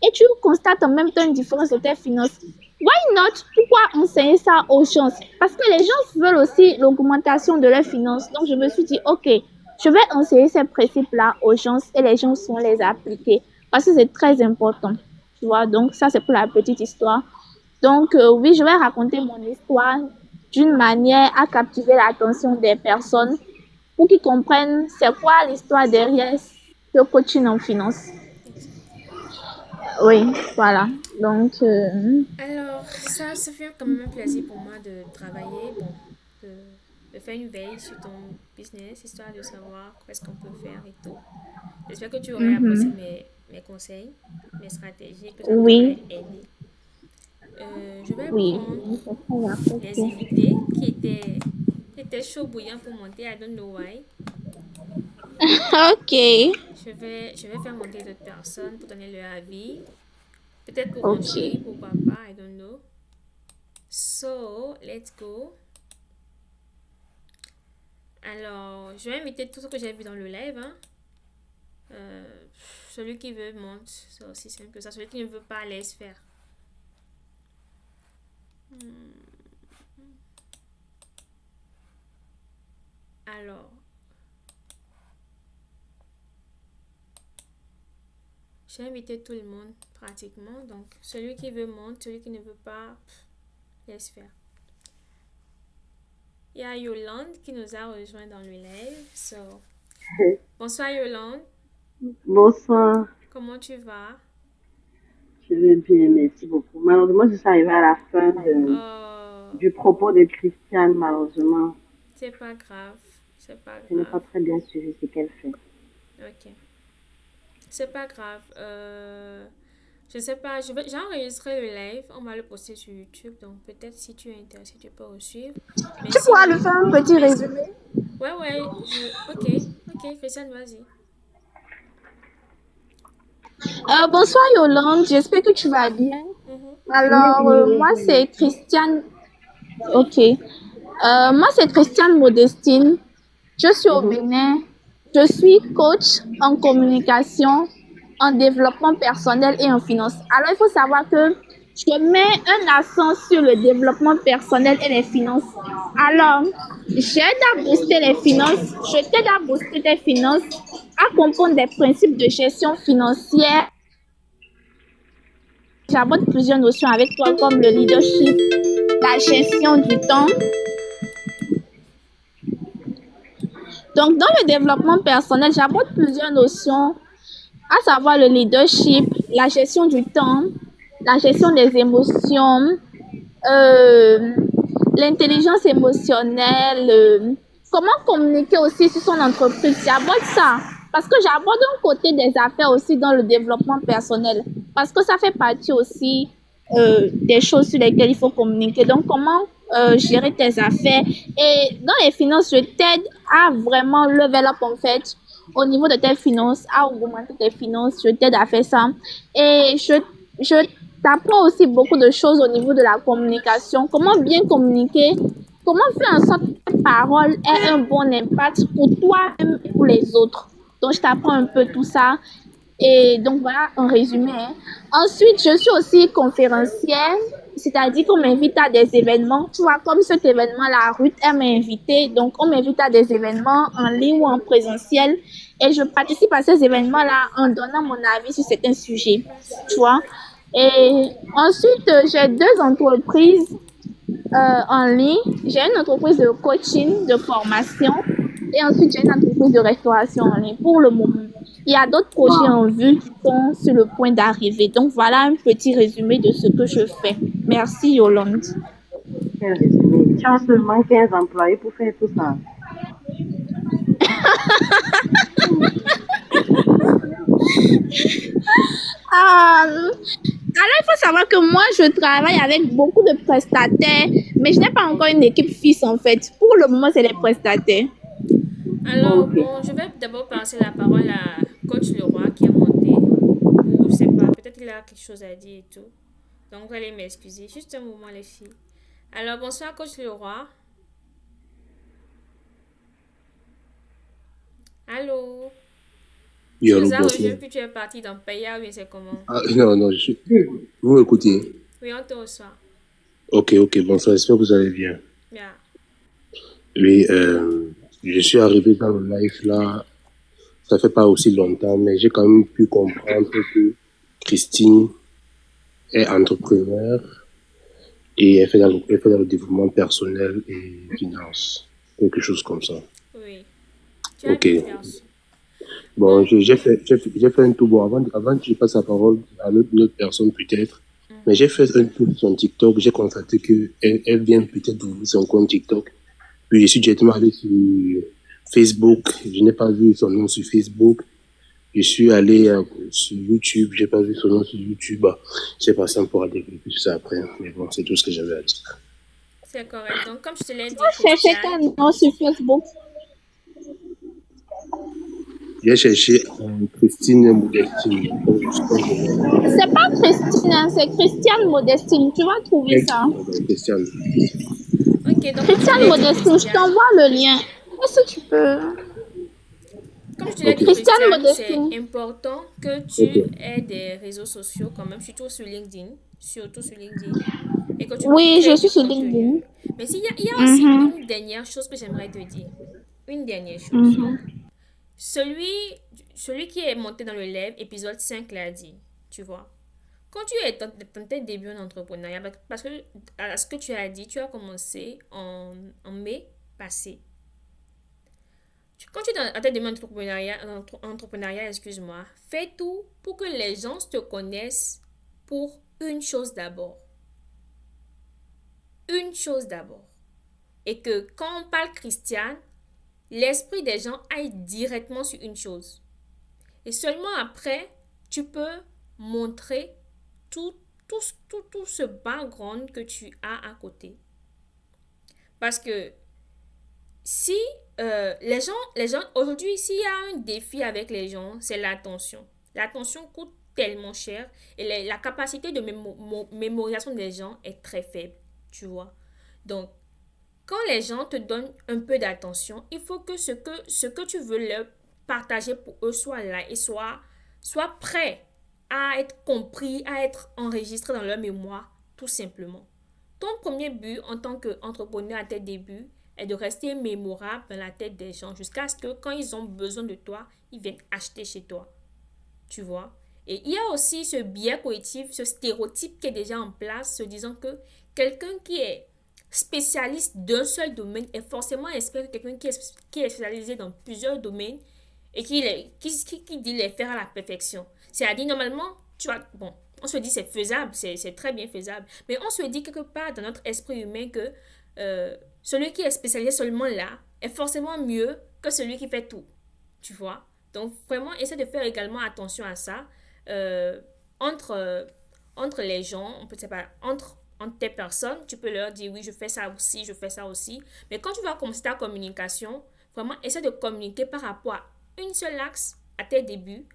et tu constates en même temps une différence de tes finances. Why not? Pourquoi enseigner ça aux gens? Parce que les gens veulent aussi l'augmentation de leurs finances. Donc, je me suis dit, OK, je vais enseigner ces principes-là aux gens et les gens vont les appliquer. Parce que c'est très important. Tu vois, donc ça, c'est pour la petite histoire. Donc, oui, je vais raconter mon histoire d'une manière à captiver l'attention des personnes pour qu'ils comprennent c'est quoi l'histoire derrière le coaching en finance. Oui, voilà. Donc, Alors, ça fait quand même un plaisir pour moi de travailler, bon, de, de faire une veille sur ton business, histoire de savoir qu'est-ce qu'on peut faire et tout. J'espère que tu aurais apprécié mhm. mes conseils, mes stratégies, que ça Oui, t'aurait aidé. Je vais oui, prendre oui, c'est très les apprécié. invités qui étaient chauds bouillants pour monter. I don't know why. Ok, Je vais faire monter d'autres personnes pour donner leur avis. Peut-être pour ok. renchérir, pourquoi pas, I don't know. So, let's go. Alors, je vais inviter tout ce que j'ai vu dans le live. Hein. Euh, Celui qui veut monte. C'est aussi simple que ça. Celui qui ne veut pas, laisse faire. Alors, j'ai invité tout le monde pratiquement. Donc, celui qui veut monte, celui qui ne veut pas, laisse faire. Il y a Yolande qui nous a rejoint dans le live. So, bonsoir Yolande. Bonsoir, Comment tu vas? je vais bien, merci beaucoup. Malheureusement, je suis arrivée à la fin Oh, du propos de Christiane, malheureusement. c'est pas grave. C'est pas Je n'ai grave. pas très bien suivi ce qu'elle fait. Ok. C'est pas grave. Je sais pas. J'ai enregistré le live. On va le poster sur YouTube. Donc peut-être si tu es intéressé, tu peux le suivre. Mais Tu pourras le sinon, faire un petit résumé. ouais. Ok, Christiane, vas-y. Bonsoir Yolande, j'espère que tu vas bien. Mhm. Alors, moi, c'est Christiane. Ok. Moi, c'est Christiane Modestine. Je suis au Mhm. Bénin. Je suis coach en communication, en développement personnel et en finance. Alors, il faut savoir que je mets un accent sur le développement personnel et les finances. Alors, j'aide à booster les finances. Je t'aide à booster tes finances, à comprendre des principes de gestion financière. J'aborde plusieurs notions avec toi comme le leadership, la gestion du temps. Donc, dans le développement personnel, j'aborde plusieurs notions, à savoir le leadership, la gestion du temps, la gestion des émotions, euh, l'intelligence émotionnelle, comment communiquer aussi sur son entreprise. J'aborde ça parce que j'aborde un côté des affaires aussi dans le développement personnel parce que ça fait partie aussi des choses sur lesquelles il faut communiquer. Donc, comment gérer tes affaires. Et dans les finances, je t'aide à vraiment level up en fait au niveau de tes finances, à augmenter tes finances. Je t'aide à faire ça. Et je t'apprends aussi beaucoup de choses au niveau de la communication. Comment bien communiquer, comment faire en sorte que tes paroles aient un bon impact pour toi-même et pour les autres. Donc, je t'apprends un peu tout ça. Et donc, voilà un résumé. Hein. Ensuite, je suis aussi conférencière, c'est-à-dire qu'on m'invite à des événements. Tu vois, comme cet événement-là, Ruth, elle m'a invitée. Donc, on m'invite à des événements en ligne ou en présentiel. Et je participe à ces événements-là en donnant mon avis sur certains sujets. Tu vois. Et ensuite, j'ai deux entreprises en ligne. J'ai une entreprise de coaching, de formation. Et ensuite, j'ai une entreprise de restauration en ligne pour le moment. Il y a d'autres projets en vue qui sont sur le point d'arriver. Donc, voilà un petit résumé de ce que je fais. Merci, Yolande. Quel résumé. Tu as seulement 15 employés pour faire tout ça. Alors, il faut savoir que moi, je travaille avec beaucoup de prestataires, mais je n'ai pas encore une équipe fixe, en fait. Pour le moment, c'est les prestataires. Alors, bon, je vais d'abord passer la parole à Coach Leroy qui est monté. Ou je sais pas, peut-être qu'il a quelque chose à dire et tout. Donc, vous allez m'excuser. Juste un moment, les filles. Alors, bonsoir, Coach Leroy. Allô? Oui, Tu allô, nous as bonsoir. rejoint puis tu es parti dans Paya, oui, c'est comment? Ah, non, je suis... Vous m'écoutez? Oui, on te reçoit. Ok, bonsoir, j'espère que vous allez bien. Bien. Oui, je suis arrivé dans le live là, ça fait pas aussi longtemps, mais j'ai quand même pu comprendre que Christine est entrepreneur et elle fait dans le développement personnel et finance, quelque chose comme ça. Oui. Tu as Ok. bien fait aussi. Bon, j'ai fait un tour. Bon, avant que je passe la parole à une autre personne peut-être, mais j'ai fait un tour sur son TikTok. J'ai constaté elle vient peut-être d'ouvrir son compte TikTok. Puis je suis directement allé sur Facebook. Je n'ai pas vu son nom sur Facebook. Je suis allé sur YouTube. J'ai pas vu son nom sur YouTube. C'est pas simple pour développer tout ça après. Mais bon, c'est tout ce que j'avais à dire. C'est correct. Donc, comme je te l'ai dit, Cherchez Christiane, quel nom sur Facebook. J'ai cherché Christine Modestine. C'est pas Christine, hein, c'est Christiane Modestine. Tu vas trouver ça. Christiane. ok, donc comme je te Christiane l'ai dit, Modestine, je Christiane, t'envoie le lien. Est-ce que tu peux? comme je te l'ai dit, Christiane Christiane, c'est Modestine. important que tu aies des réseaux sociaux quand même, surtout sur LinkedIn, et que tu Oui, je crées suis du sur contenu. LinkedIn. Mais il y a aussi une dernière chose que j'aimerais te dire. Une dernière chose. Celui, celui qui est monté dans le live, épisode 5 l'a dit, tu vois. Quand tu es dans tes débuts en entrepreneuriat, parce que à ce que tu as dit, tu as commencé en mai passé. Quand tu es dans tes débuts en entrepreneuriat, excuse-moi, fais tout pour que les gens te connaissent pour une chose d'abord. Une chose d'abord. Et que quand on parle Christiane, l'esprit des gens aille directement sur une chose. Et seulement après, tu peux montrer tout ce background que tu as à côté. Parce que si les gens aujourd'hui, s'il y a un défi avec les gens, c'est l'attention. L'attention coûte tellement cher et la capacité de mémorisation des gens est très faible, tu vois. Donc, quand les gens te donnent un peu d'attention, il faut que ce que tu veux leur partager pour eux soit là et soit prêt à être compris, à être enregistré dans leur mémoire, tout simplement. Ton premier but en tant qu'entrepreneur à tes débuts est de rester mémorable dans la tête des gens jusqu'à ce que quand ils ont besoin de toi, ils viennent acheter chez toi. Tu vois? Et il y a aussi ce biais cognitif, ce stéréotype qui est déjà en place, se disant que quelqu'un qui est spécialiste d'un seul domaine est forcément expert que quelqu'un qui est spécialisé dans plusieurs domaines et qui dit les faire à la perfection. C'est-à-dire, normalement, tu vois, bon, on se dit c'est faisable, c'est très bien faisable, mais on se dit quelque part dans notre esprit humain que celui qui est spécialisé seulement là est forcément mieux que celui qui fait tout, tu vois. Donc, vraiment, essaie de faire également attention à ça. Euh, entre, entre les gens, on peut dire pas, entre tes personnes, tu peux leur dire oui, je fais ça aussi, je fais ça aussi. Mais quand tu vas commencer ta communication, vraiment, essaie de communiquer par rapport à une seule axe à tes débuts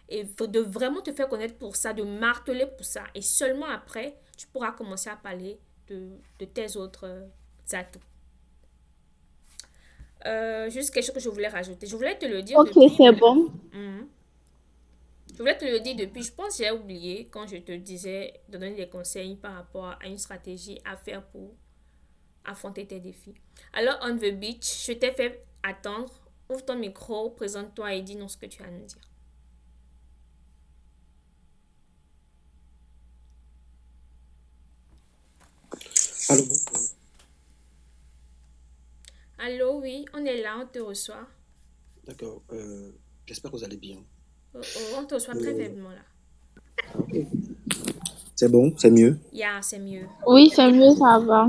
et de vraiment te faire connaître pour ça, de marteler pour ça. Et seulement après, tu pourras commencer à parler de tes autres atouts. Juste quelque chose que je voulais rajouter. Je voulais te le dire Ok, depuis, c'est mais... bon. Mhm. Je voulais te le dire depuis, je pense que j'ai oublié quand je te disais de donner des conseils par rapport à une stratégie à faire pour affronter tes défis. Alors, on the beach, je t'ai fait attendre. Ouvre ton micro, présente-toi et dis-nous ce que tu as à nous dire. Alors, bon, Allô, oui, on est là, on te reçoit. d'accord. J'espère que vous allez bien. Oh, oh, on te reçoit très faiblement là. Ok. C'est bon, c'est mieux. Yeah, c'est mieux. Oui, c'est mieux, ça va.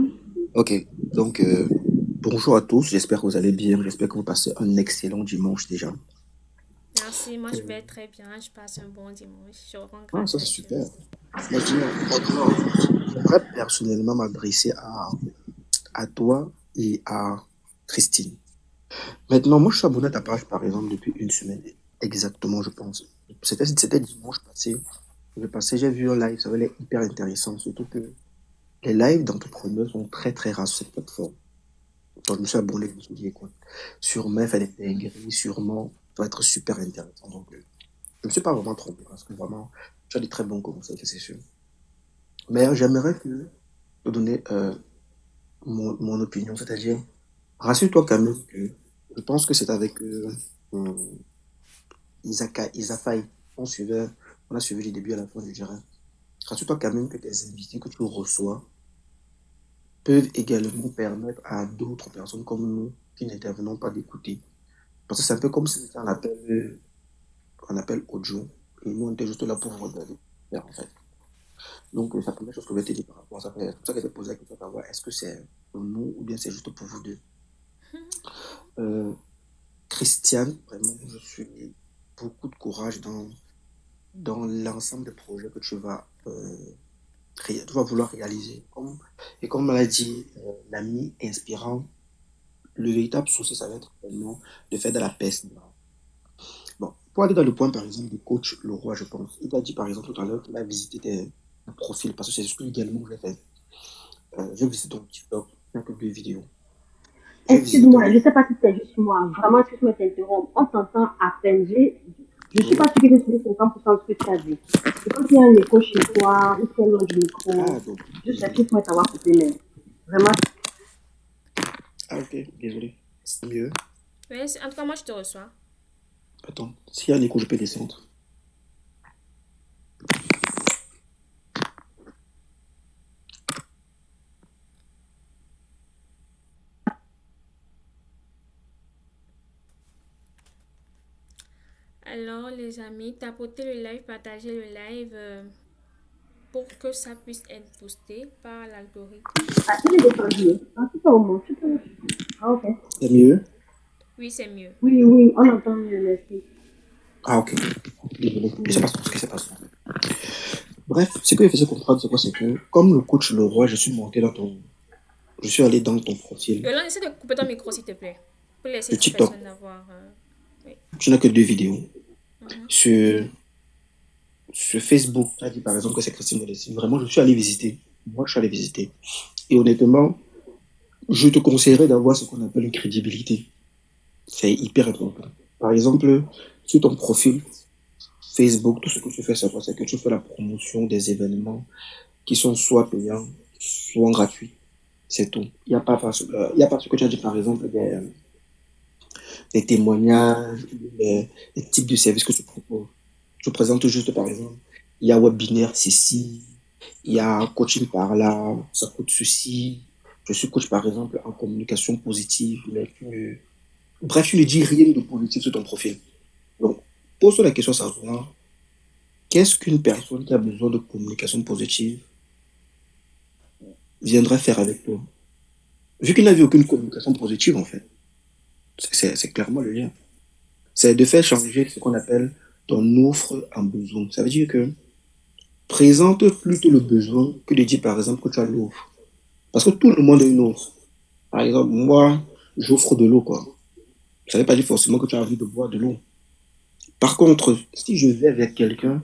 Ok. Donc, bonjour à tous. J'espère que vous allez bien. J'espère que vous passez un excellent dimanche déjà. Merci, moi je vais très bien, je passe un bon dimanche. Je rends Ah, grâce ça, à c'est Dieu. super. Maintenant, j'aimerais personnellement m'adresser à toi et à Christine. Maintenant, moi, je suis abonné à ta page, par exemple, depuis une semaine. Exactement, je pense. C'était dimanche passé. J'ai vu un live, ça avait l'air hyper intéressant. Surtout que les lives d'entrepreneurs sont très, très rares sur cette plateforme. Donc, je me suis abonné, je me suis dit, écoute, sûrement, il fallait intégrer, sûrement, ça va être super intéressant. Donc, je ne me suis pas vraiment trompé parce que vraiment, tu as des très bons conseils, ça, c'est sûr. Mais j'aimerais te donner mon opinion, c'est-à-dire, rassure-toi quand même que je pense que c'est avec euh, Isafai, on a suivi du début à la fin, je dirais. Rassure-toi quand même que tes invités que tu reçois peuvent également permettre à d'autres personnes comme nous qui n'intervenons pas d'écouter. Parce que c'est un peu comme si c'était un appel audio et nous on était juste là pour vous regarder en fait. Donc c'est la première chose que je vais te dire par rapport à ça. C'est pour ça que je te posé la question de savoir est-ce que c'est pour nous ou bien c'est juste pour vous deux. Euh, Christiane, vraiment, je suis beaucoup de courage dans l'ensemble des projets que tu vas vouloir réaliser. Et comme l'a dit l'ami inspirant, le véritable souci, ça va être vraiment de faire de la peste. Bon, pour aller dans le point, par exemple, du coach Leroy, je pense. Il a dit, par exemple, tout à l'heure qu'il a visité tes profils, parce que c'est ce que également j'ai fait. J'ai visité ton TikTok, il n'y a que 2 vidéos. Excuse-moi, je ne sais pas si c'est juste moi. Vraiment, excuse-moi de t'interrompre. On t'entend à peine. Je ne suis pas sûre que je suis 50% de ce que tu as dit. C'est comme s'il y a un écho chez toi, ou c'est loin du micro. Ah, donc, Je sais désolé. qu'il faut savoir coupé, mais vraiment, Ah, ok, désolé. C'est mieux. Oui, en tout cas, moi je te reçois. Attends, s'il y a un écho, je peux descendre. Alors, les amis, tapotez le live, partagez le live pour que ça puisse être boosté par l'algorithme. ah, il est descendu. Ah, c'est pas au moins. Ah, ok. C'est mieux? Oui, c'est mieux. Oui, oui, on entend mieux, merci. Ah, ok. Désolé, je sais pas ce qui s'est passé. Bref, ce que je faisais comprendre, c'est quoi? C'est que, comme le coach Leroy, je suis allé dans ton profil Yolande, essaie de couper ton micro, s'il te plaît. Pour laisser de ces TikTok. personnes avoir... oui. Tu n'as que 2 vidéos. Mhm. Sur Facebook, tu as dit par exemple que c'est Christine Modestie. Vraiment, je suis allé visiter. Moi, je suis allé visiter. Et honnêtement, je te conseillerais d'avoir ce qu'on appelle une crédibilité. C'est hyper important. Par exemple, sur ton profil Facebook, tout ce que tu fais, c'est quoi? C'est que tu fais la promotion des événements qui sont soit payants, soit gratuits. C'est tout. Il y a pas ce que tu as dit, par exemple, des témoignages, des types de services que tu proposes. Je présente juste, par exemple, il y a webinaire ceci, il y a coaching par là, ça coûte ceci, Je suis coach, par exemple, en communication positive, mais bref, tu ne dis rien de positif sur ton profil. Donc, pose-toi la question à savoir, qu'est-ce qu'une personne qui a besoin de communication positive viendrait faire avec toi? Vu qu'il n'a vu aucune communication positive, en fait, c'est clairement le lien. C'est de faire changer ce qu'on appelle ton offre en besoin. Ça veut dire que présente plutôt le besoin que de dire, par exemple, que tu as l'offre. Parce que tout le monde a une offre. Par exemple, moi, j'offre de l'eau, quoi. Ça ne veut pas dire forcément que tu as envie de boire de l'eau. Par contre, si je vais avec quelqu'un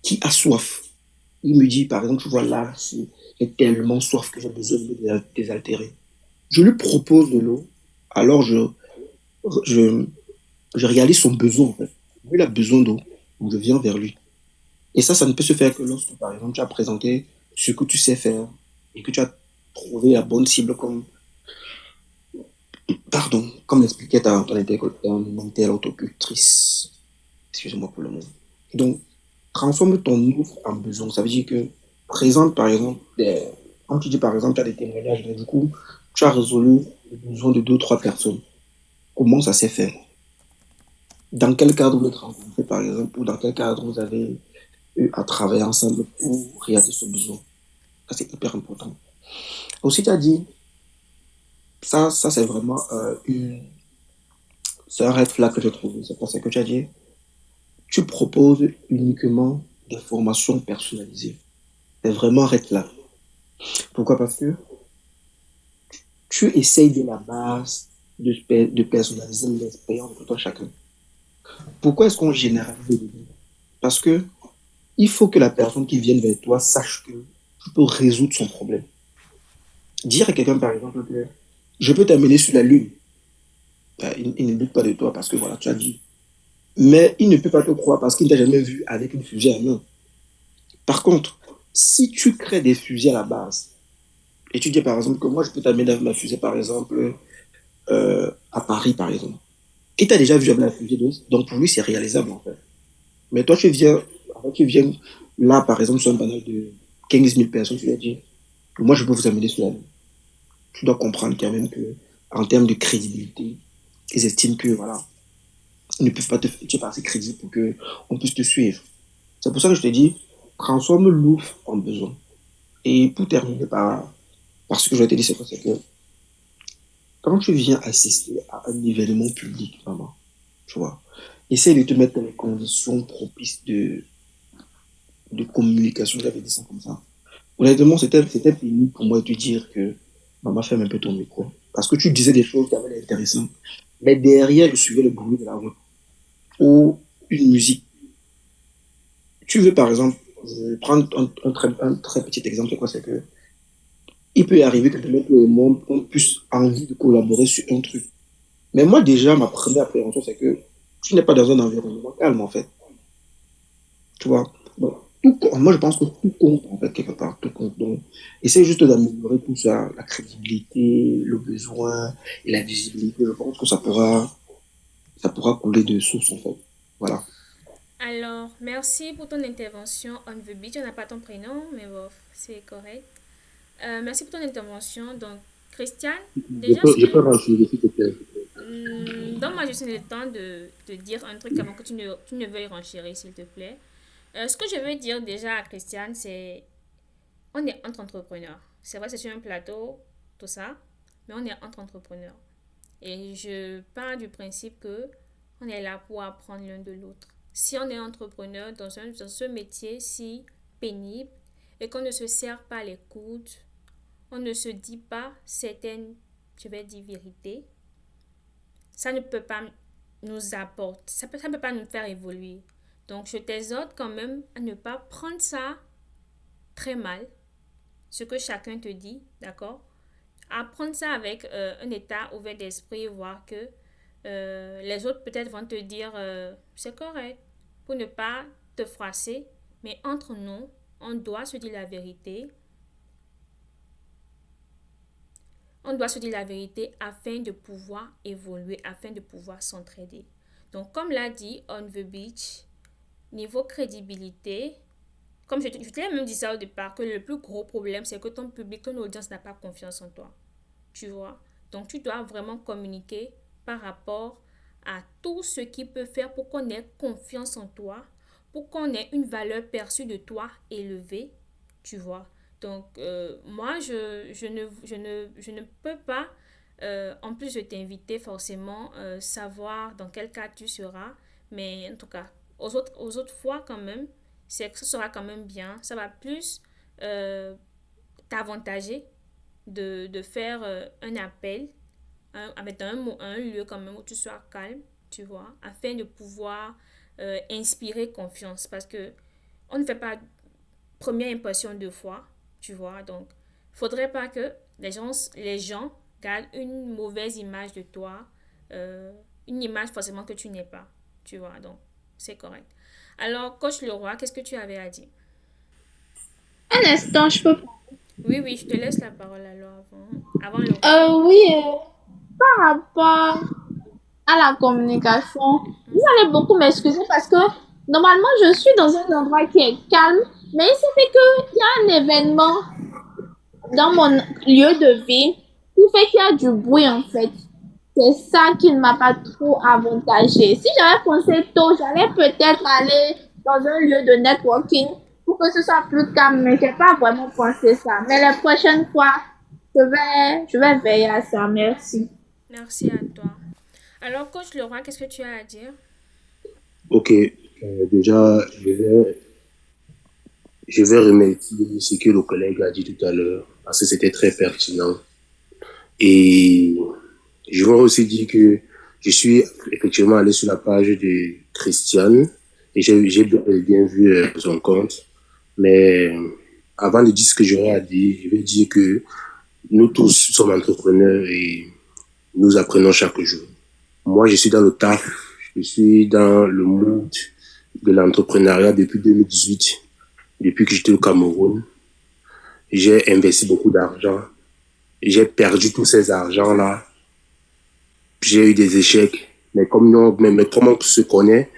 qui a soif, il me dit, par exemple, tu vois là, j'ai tellement soif que j'ai besoin de me désaltérer. Je lui propose de l'eau, alors je, je réalise son besoin, en fait. Lui, il a besoin d'eau, donc je viens vers lui. Et ça ne peut se faire que lorsque, par exemple, tu as présenté ce que tu sais faire et que tu as trouvé la bonne cible comme l'expliquait ton interlocutrice. Excusez-moi pour le mot. Donc, transforme ton offre en besoin. Ça veut dire que présente, par exemple, quand tu dis, par exemple, tu as des témoignages, du coup, tu as résolu le besoin de 2, 3 personnes. Comment ça s'est fait? Dans quel cadre vous êtes rencontrés, par exemple, ou dans quel cadre vous avez eu à travailler ensemble pour réaliser ce besoin? Ça, c'est hyper important. Aussi, tu as dit, ça c'est vraiment c'est un red flag que j'ai trouvé. C'est parce que tu as dit, tu proposes uniquement des formations personnalisées. C'est vraiment un red flag. Pourquoi? Parce que tu essayes de la base de personnaliser l'expérience de tout un chacun. Pourquoi est-ce qu'on généralise le début? Parce que il faut que la personne qui vienne vers toi sache que tu peux résoudre son problème. Dire à quelqu'un, par exemple, que je peux t'amener sur la Lune. Il ne doute pas de toi parce que voilà, tu as dit. Mais il ne peut pas te croire parce qu'il ne t'a jamais vu avec une fusée à main. Par contre, si tu crées des fusées à la base, et tu dis par exemple que moi je peux t'amener avec ma fusée par exemple à Paris par exemple, et tu as déjà vu avec la fusée, donc pour lui c'est réalisable en fait. Mais toi tu viens là par exemple sur un panel de 15 000 personnes, tu lui dis, moi je peux vous amener sur la Lune. Tu dois comprendre quand même que en termes de crédibilité, ils estiment que voilà, ils ne peuvent pas tu es pas assez crédible pour que on puisse te suivre. C'est pour ça que je te dis, transforme l'offre en besoin. Et pour terminer par ce que je vais te dire, c'est quoi? C'est que quand tu viens assister à un événement public, maman, tu vois, essaye de te mettre dans les conditions propices de communication, j'avais dit ça comme ça. Honnêtement, c'était pénible pour moi de te dire que maman ferme un peu ton micro. Parce que tu disais des choses qui avaient l'air intéressantes. Mais derrière, je suivais le bruit de la route ou une musique. Tu veux, par exemple, je vais prendre un très petit exemple, c'est quoi? C'est que il peut y arriver que demain, toi et moi, on puisse envie de collaborer sur un truc. Mais moi, déjà, ma première appréhension, c'est que tu n'es pas dans un environnement calme, en fait. Tu vois? Donc, moi, je pense que tout compte, en fait, quelque part. Tout compte. Donc, essaye juste d'améliorer tout ça, la crédibilité, le besoin et la visibilité. Je pense que ça pourra couler de source, en fait. Voilà. Alors, merci pour ton intervention on the beach. On n'a pas ton prénom, mais bon, c'est correct. Merci pour ton intervention. Donc, Christiane, déjà, Je peux renseigner, s'il te plaît. donne-moi juste le temps de te dire un truc avant que tu ne veuilles renchérir, s'il te plaît. Ce que je veux dire déjà à Christiane, c'est on est entre entrepreneurs. C'est vrai, c'est sur un plateau, tout ça, mais on est entre entrepreneurs. Et je pars du principe que on est là pour apprendre l'un de l'autre. Si on est entrepreneur dans ce métier si pénible et qu'on ne se serre pas les coudes, on ne se dit pas certaines, je vais dire, vérités, ça ne peut pas nous apporter, ça peut pas nous faire évoluer. Donc, je t'exhorte quand même à ne pas prendre ça très mal, ce que chacun te dit, d'accord? À prendre ça avec un état ouvert d'esprit, voir que les autres peut-être vont te dire c'est correct, pour ne pas te froisser, mais entre nous, on doit se dire la vérité. On doit se dire la vérité afin de pouvoir évoluer, afin de pouvoir s'entraider. Donc, comme l'a dit On the Beach, niveau crédibilité, comme je te l'ai même dit ça au départ, que le plus gros problème, c'est que ton public, ton audience n'a pas confiance en toi. Tu vois? Donc, tu dois vraiment communiquer par rapport à tout ce qui peut faire pour qu'on ait confiance en toi, pour qu'on ait une valeur perçue de toi élevée, tu vois. Donc, moi, je ne peux pas, en plus de t'inviter forcément, savoir dans quel cas tu seras, mais en tout cas, aux autres fois quand même, c'est que ce sera quand même bien. Ça va plus t'avantager de faire un appel avec un lieu quand même où tu sois calme, tu vois, afin de pouvoir inspirer confiance. Parce que on ne fait pas première impression deux fois, tu vois. Donc, il faudrait pas que les gens gardent une mauvaise image de toi, une image forcément que tu n'es pas, tu vois. Donc, c'est correct. Alors, coach Leroy, qu'est-ce que tu avais à dire? Un instant, je peux. Oui, oui, je te laisse la parole alors avant le... Oui, par rapport à la communication, vous allez beaucoup m'excuser parce que normalement, je suis dans un endroit qui est calme, mais il s'est fait qu'il y a un événement dans mon lieu de vie qui fait qu'il y a du bruit en fait. C'est ça qui ne m'a pas trop avantagé. Si j'avais pensé tôt, j'allais peut-être aller dans un lieu de networking pour que ce soit plus calme, mais j'ai pas vraiment pensé ça. Mais la prochaine fois, je vais veiller à ça. Merci. Merci à toi. Alors, coach Leroy, qu'est-ce que tu as à dire? Ok, déjà, je vais remercier ce que le collègue a dit tout à l'heure, parce que c'était très pertinent. Et je vais aussi dire que je suis effectivement allé sur la page de Christiane et j'ai bien vu son compte. Mais avant de dire ce que j'aurais à dire, je vais dire que nous tous sommes entrepreneurs et nous apprenons chaque jour. Moi, je suis dans le taf, je suis dans le mood de l'entrepreneuriat depuis 2018, depuis que j'étais au Cameroun. J'ai investi beaucoup d'argent. J'ai perdu tous ces argents-là. J'ai eu des échecs. Mais comme on se connaît,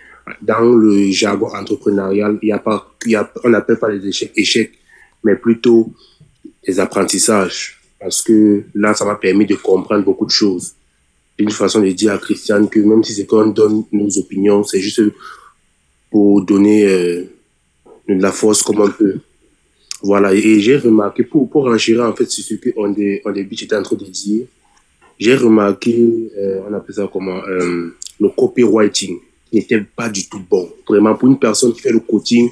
dans le jargon entrepreneurial, on n'appelle pas les échecs, mais plutôt des apprentissages. Parce que là, ça m'a permis de comprendre beaucoup de choses. Une façon de dire à Christiane que même si c'est qu'on donne nos opinions, c'est juste pour donner de la force comme on peut. Voilà, et j'ai remarqué, pour enchérir en fait sur ce que on début j'étais en train de dire, j'ai remarqué, on appelle ça comment, le copywriting n'était pas du tout bon. Vraiment, pour une personne qui fait le coaching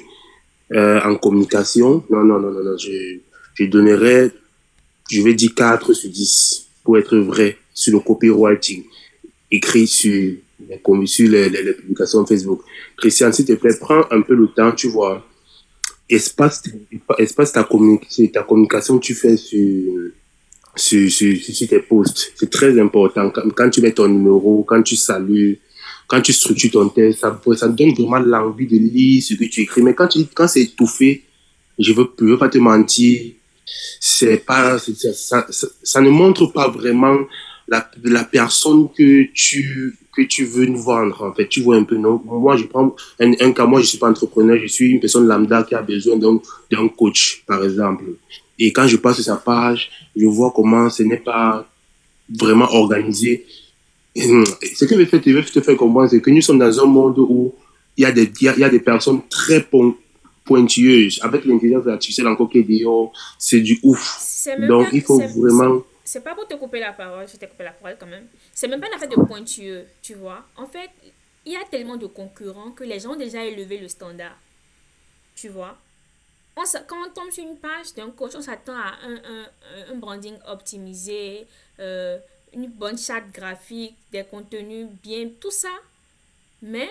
en communication, non, je donnerais, je vais dire 4 sur 10 pour être vrai sur le copywriting écrit sur les publications Facebook. Christian, s'il te plaît, prends un peu le temps, tu vois, espace ta communication que tu fais sur tes posts. C'est très important. Quand tu mets ton numéro, quand tu salues, quand tu structures ton texte, ça donne vraiment l'envie de lire ce que tu écris. Mais quand c'est étouffé, je veux pas te mentir, c'est pas, ça ne montre pas vraiment la personne que tu veux nous vendre, en fait. Tu vois un peu, non? Moi, je prends un cas, moi, je suis pas entrepreneur, je suis une personne lambda qui a besoin d'un coach, par exemple. Et quand je passe sur sa page, je vois comment ce n'est pas vraiment organisé. Ce que je veux te faire comprendre, c'est que nous sommes dans un monde où il y a des personnes très pointilleuses. Avec l'intelligence artificielle encore qui est dehors, c'est du ouf. C'est même Donc, pas, il faut vraiment... c'est pas pour te couper la parole, je t'ai coupé la parole quand même. C'est même pas une affaire de pointueux, tu vois. En fait, il y a tellement de concurrents que les gens ont déjà élevé le standard, tu vois. Quand on tombe sur une page d'un coach, on s'attend à un branding optimisé, une bonne charte graphique, des contenus bien, tout ça. Mais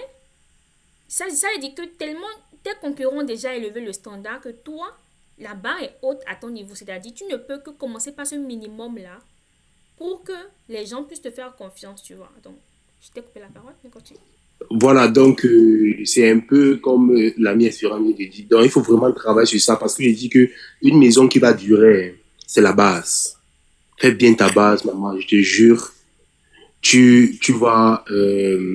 ça veut dire que tellement tes concurrents ont déjà élevé le standard que toi, la barre est haute à ton niveau. C'est-à-dire tu ne peux que commencer par ce minimum-là pour que les gens puissent te faire confiance, tu vois. Donc, je t'ai coupé la parole, mais continue. Voilà, donc c'est un peu comme l'ami Espérant me dit. Donc, il faut vraiment travailler sur ça parce que je dis que une maison qui va durer, c'est la base. Fais bien ta base, maman, je te jure. Tu vas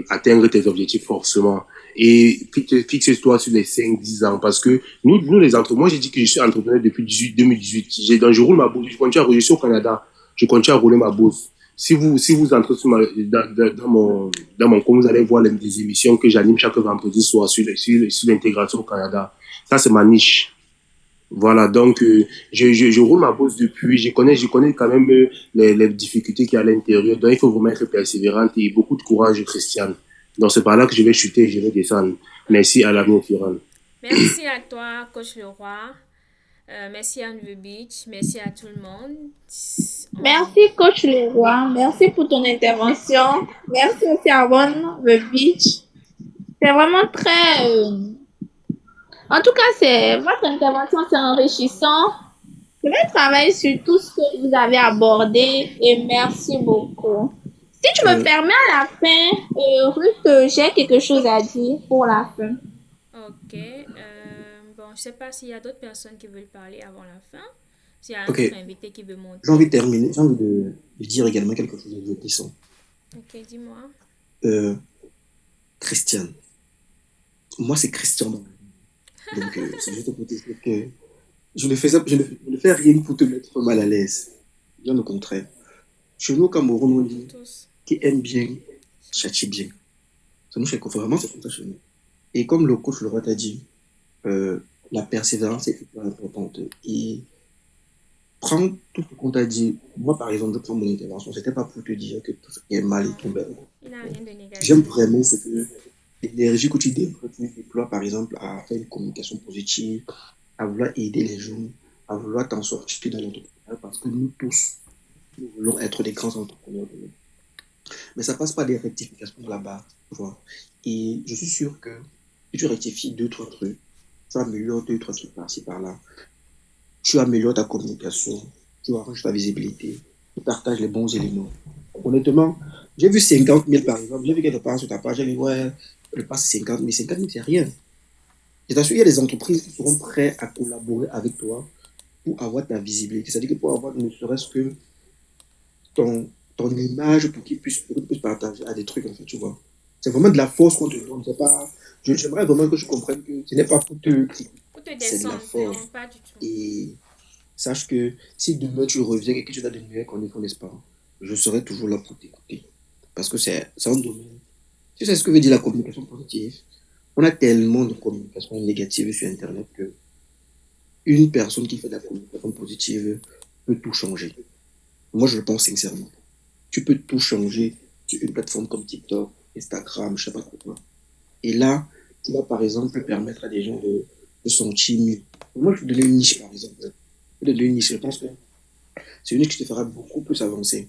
atteindre tes objectifs forcément. Et fixe-toi sur les 5-10 ans. Parce que nous les entrepreneurs, moi, j'ai dit que je suis entrepreneur depuis 2018. Donc, je roule ma bourse. Je suis au Canada. Je continue à rouler ma bourse. Si vous entrez dans mon compte, vous allez voir les émissions que j'anime chaque vendredi soir sur l'intégration au Canada. Ça, c'est ma niche. Voilà, donc je roule ma bourse depuis, je connais quand même les difficultés qu'il y a à l'intérieur, donc il faut vraiment être persévérante et beaucoup de courage, Christiane. Donc c'est par là que je vais chuter, je vais descendre. Merci à l'avenir, Firan. Merci à toi, coach Leroy. Merci à Anne Beach. Merci à tout le monde. Merci, coach Leroy. Merci pour ton intervention. Merci aussi à One The Beach. C'est vraiment très... En tout cas, votre intervention, c'est enrichissant. Je vais travailler sur tout ce que vous avez abordé et merci beaucoup. Si tu me permets à la fin, Ruth, j'ai quelque chose à dire pour la fin. Ok. Bon, je ne sais pas s'il y a d'autres personnes qui veulent parler avant la fin. S'il y a un Ok. autre invité qui veut monter. J'ai envie de terminer, j'ai envie de dire également quelque chose de divertissant. Ok, dis-moi. Christiane. Moi, c'est Christian dans la vie. Donc, c'est juste pour te dire que je ne fais rien pour te mettre mal à l'aise. Bien au contraire. Chez nous, au Cameroun, on dit Tous. qui aime bien, châtie bien. Ça nous fait vraiment, c'est comme ça chez nous. Et comme le coach Leroy t'a dit, la persévérance est hyper importante. Et prends tout ce qu'on t'a dit. Moi, par exemple, je prends mon intervention. C'était pas pour te dire que tout ce qui est mal est tombé. Il n'a rien de négatif. J'aime vraiment ce que l'énergie que tu déploies, par exemple, à faire une communication positive, à vouloir aider les gens, à vouloir t'en sortir dans l'entrepreneuriat, parce que nous tous, nous voulons être des grands entrepreneurs de nous. Mais ça passe par des rectifications là-bas, tu vois. Et je suis sûr que si tu rectifies 2-3 trucs, tu améliores 2-3 trucs par-ci, par-là, tu améliores ta communication, tu arranges ta visibilité, tu partages les bons éléments. Honnêtement, j'ai vu 50 000 par exemple, j'ai vu quelque part sur ta page, j'ai vu, ouais, le passe 50 000, 50 000 c'est rien. Je t'assure, il y a des entreprises qui seront prêtes à collaborer avec toi pour avoir ta visibilité. C'est-à-dire que pour avoir ne serait-ce que ton image pour qu'ils puissent partager à des trucs, en fait, tu vois. C'est vraiment de la force qu'on te donne. C'est pas... J'aimerais vraiment que tu comprennes que ce n'est pas pour te critiquer. Pour te C'est de la descendre, force. non, pas du tout. Et sache que si demain tu reviens et que tu as de meilleures conditions, n'est-ce pas, je serai toujours là pour t'écouter. Parce que c'est un domaine. Tu sais ce que veut dire la communication positive? On a tellement de communication négative sur Internet que une personne qui fait de la communication positive peut tout changer. Moi, je le pense sincèrement. Tu peux tout changer sur une plateforme comme TikTok, Instagram, je sais pas quoi. Et là, tu vas par exemple permettre à des gens de sentir mieux. Moi, je vais donner une niche par exemple. Je vais donner une niche. Je pense que c'est une niche qui te fera beaucoup plus avancer.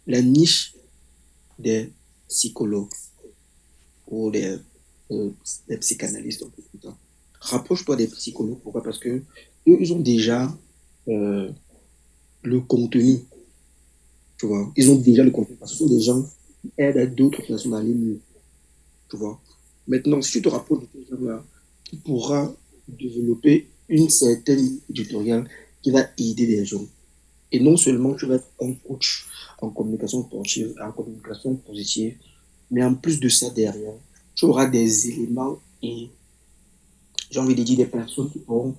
La niche des psychologues ou des psychanalystes. En fait. Rapproche-toi des psychologues. Pourquoi? Parce que eux, ils ont déjà le contenu. Tu vois, ils ont déjà le contenu. Parce que ce sont des gens qui aident à d'autres personnes à aller mieux. Tu vois. Maintenant, si tu te rapproches de ces gens-là, tu pourras développer une certaine tutoriel qui va aider les gens. Et non seulement tu vas être un coach en communication sportive, en communication positive, mais en plus de ça derrière, tu auras des éléments et j'ai envie de dire des personnes qui pourront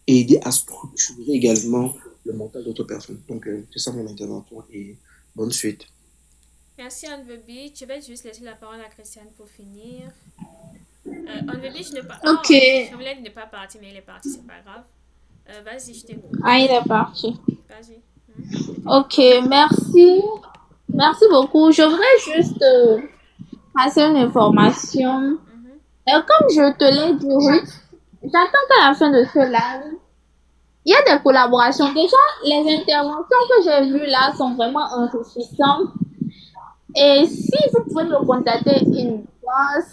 aider à structurer également le mental d'autres personnes. Donc c'est ça mon intervention et bonne suite. Merci Anne Beach. Je vais juste laisser la parole à Christiane pour finir. Anne Beach ne pas. Ok. Je voulais ne pas partir, mais il est parti, c'est pas grave. Vas-y, je t'écoute. Ah, il est parti. Vas-y. Ok, merci. Merci beaucoup. Je voudrais juste passer une information. Comme je te l'ai dit, Ruth, j'attends qu'à la fin de ce live, il y a des collaborations. Déjà, les interventions que j'ai vues là sont vraiment enrichissantes. Et si vous pouvez me contacter une fois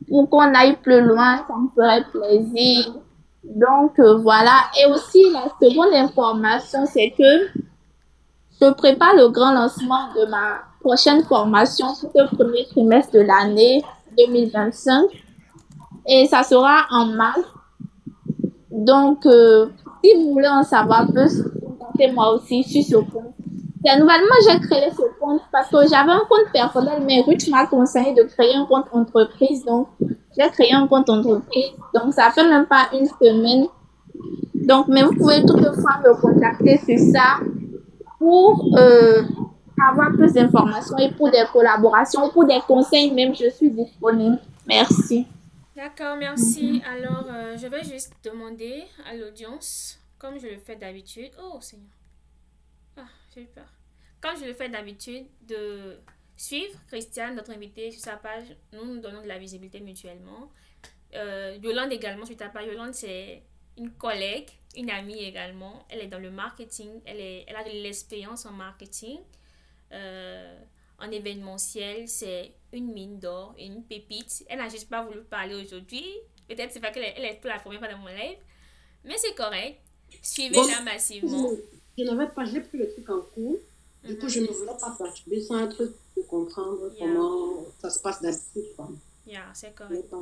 pour qu'on aille plus loin, ça me ferait plaisir. Donc, voilà. Et aussi, la seconde information, c'est que je prépare le grand lancement de ma prochaine formation pour le premier trimestre de l'année 2025. Et ça sera en mars. Donc, si vous voulez en savoir plus, contactez-moi aussi sur ce compte C'est nouvellement, j'ai créé ce compte parce que j'avais un compte personnel, mais Ruth m'a conseillé de créer un compte entreprise. Donc, j'ai créé un compte entreprise. Donc, ça fait même pas une semaine. Donc, mais vous pouvez toutefois me contacter sur ça pour avoir plus d'informations et pour des collaborations, pour des conseils même, je suis disponible. Merci. D'accord, merci. Alors, je vais juste demander à l'audience, comme je le fais d'habitude. Oh, Seigneur. Ah, j'ai eu peur. Comme je le fais d'habitude, de suivre Christiane, notre invitée, sur sa page. Nous nous donnons de la visibilité mutuellement. Yolande également, sur ta page. Yolande, c'est une collègue, une amie également. Elle est dans le marketing. Elle a de l'expérience en marketing. euh, En événementiel. C'est une mine d'or, une pépite. Elle n'a juste pas voulu parler aujourd'hui. Peut-être c'est parce qu'elle est pour la première fois dans mon live. Mais c'est correct. Bon, Suivez-la massivement. j'ai pris le truc en cours. Du coup, je ne voulais pas participer sans être de comprendre Yeah. comment ça se passe d'habitude. Yeah, c'est correct.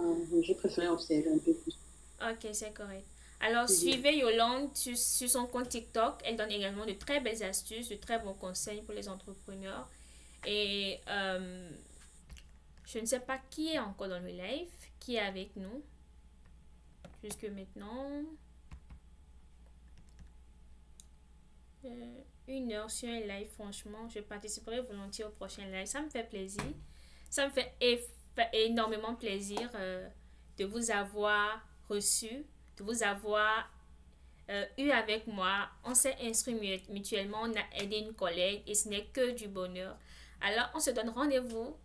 J'ai préféré observer un peu plus. Ok, c'est correct. Alors, suivez Yolande sur son compte TikTok. Elle donne également de très belles astuces, de très bons conseils pour les entrepreneurs. Et je ne sais pas qui est encore dans le live, qui est avec nous jusque maintenant. 1 heure sur un live, franchement, je participerai volontiers au prochain live. Ça me fait plaisir. Ça me fait énormément plaisir de vous avoir reçu, de vous avoir eu avec moi. On s'est instruit mutuellement, on a aidé une collègue et ce n'est que du bonheur. Alors, on se donne rendez-vous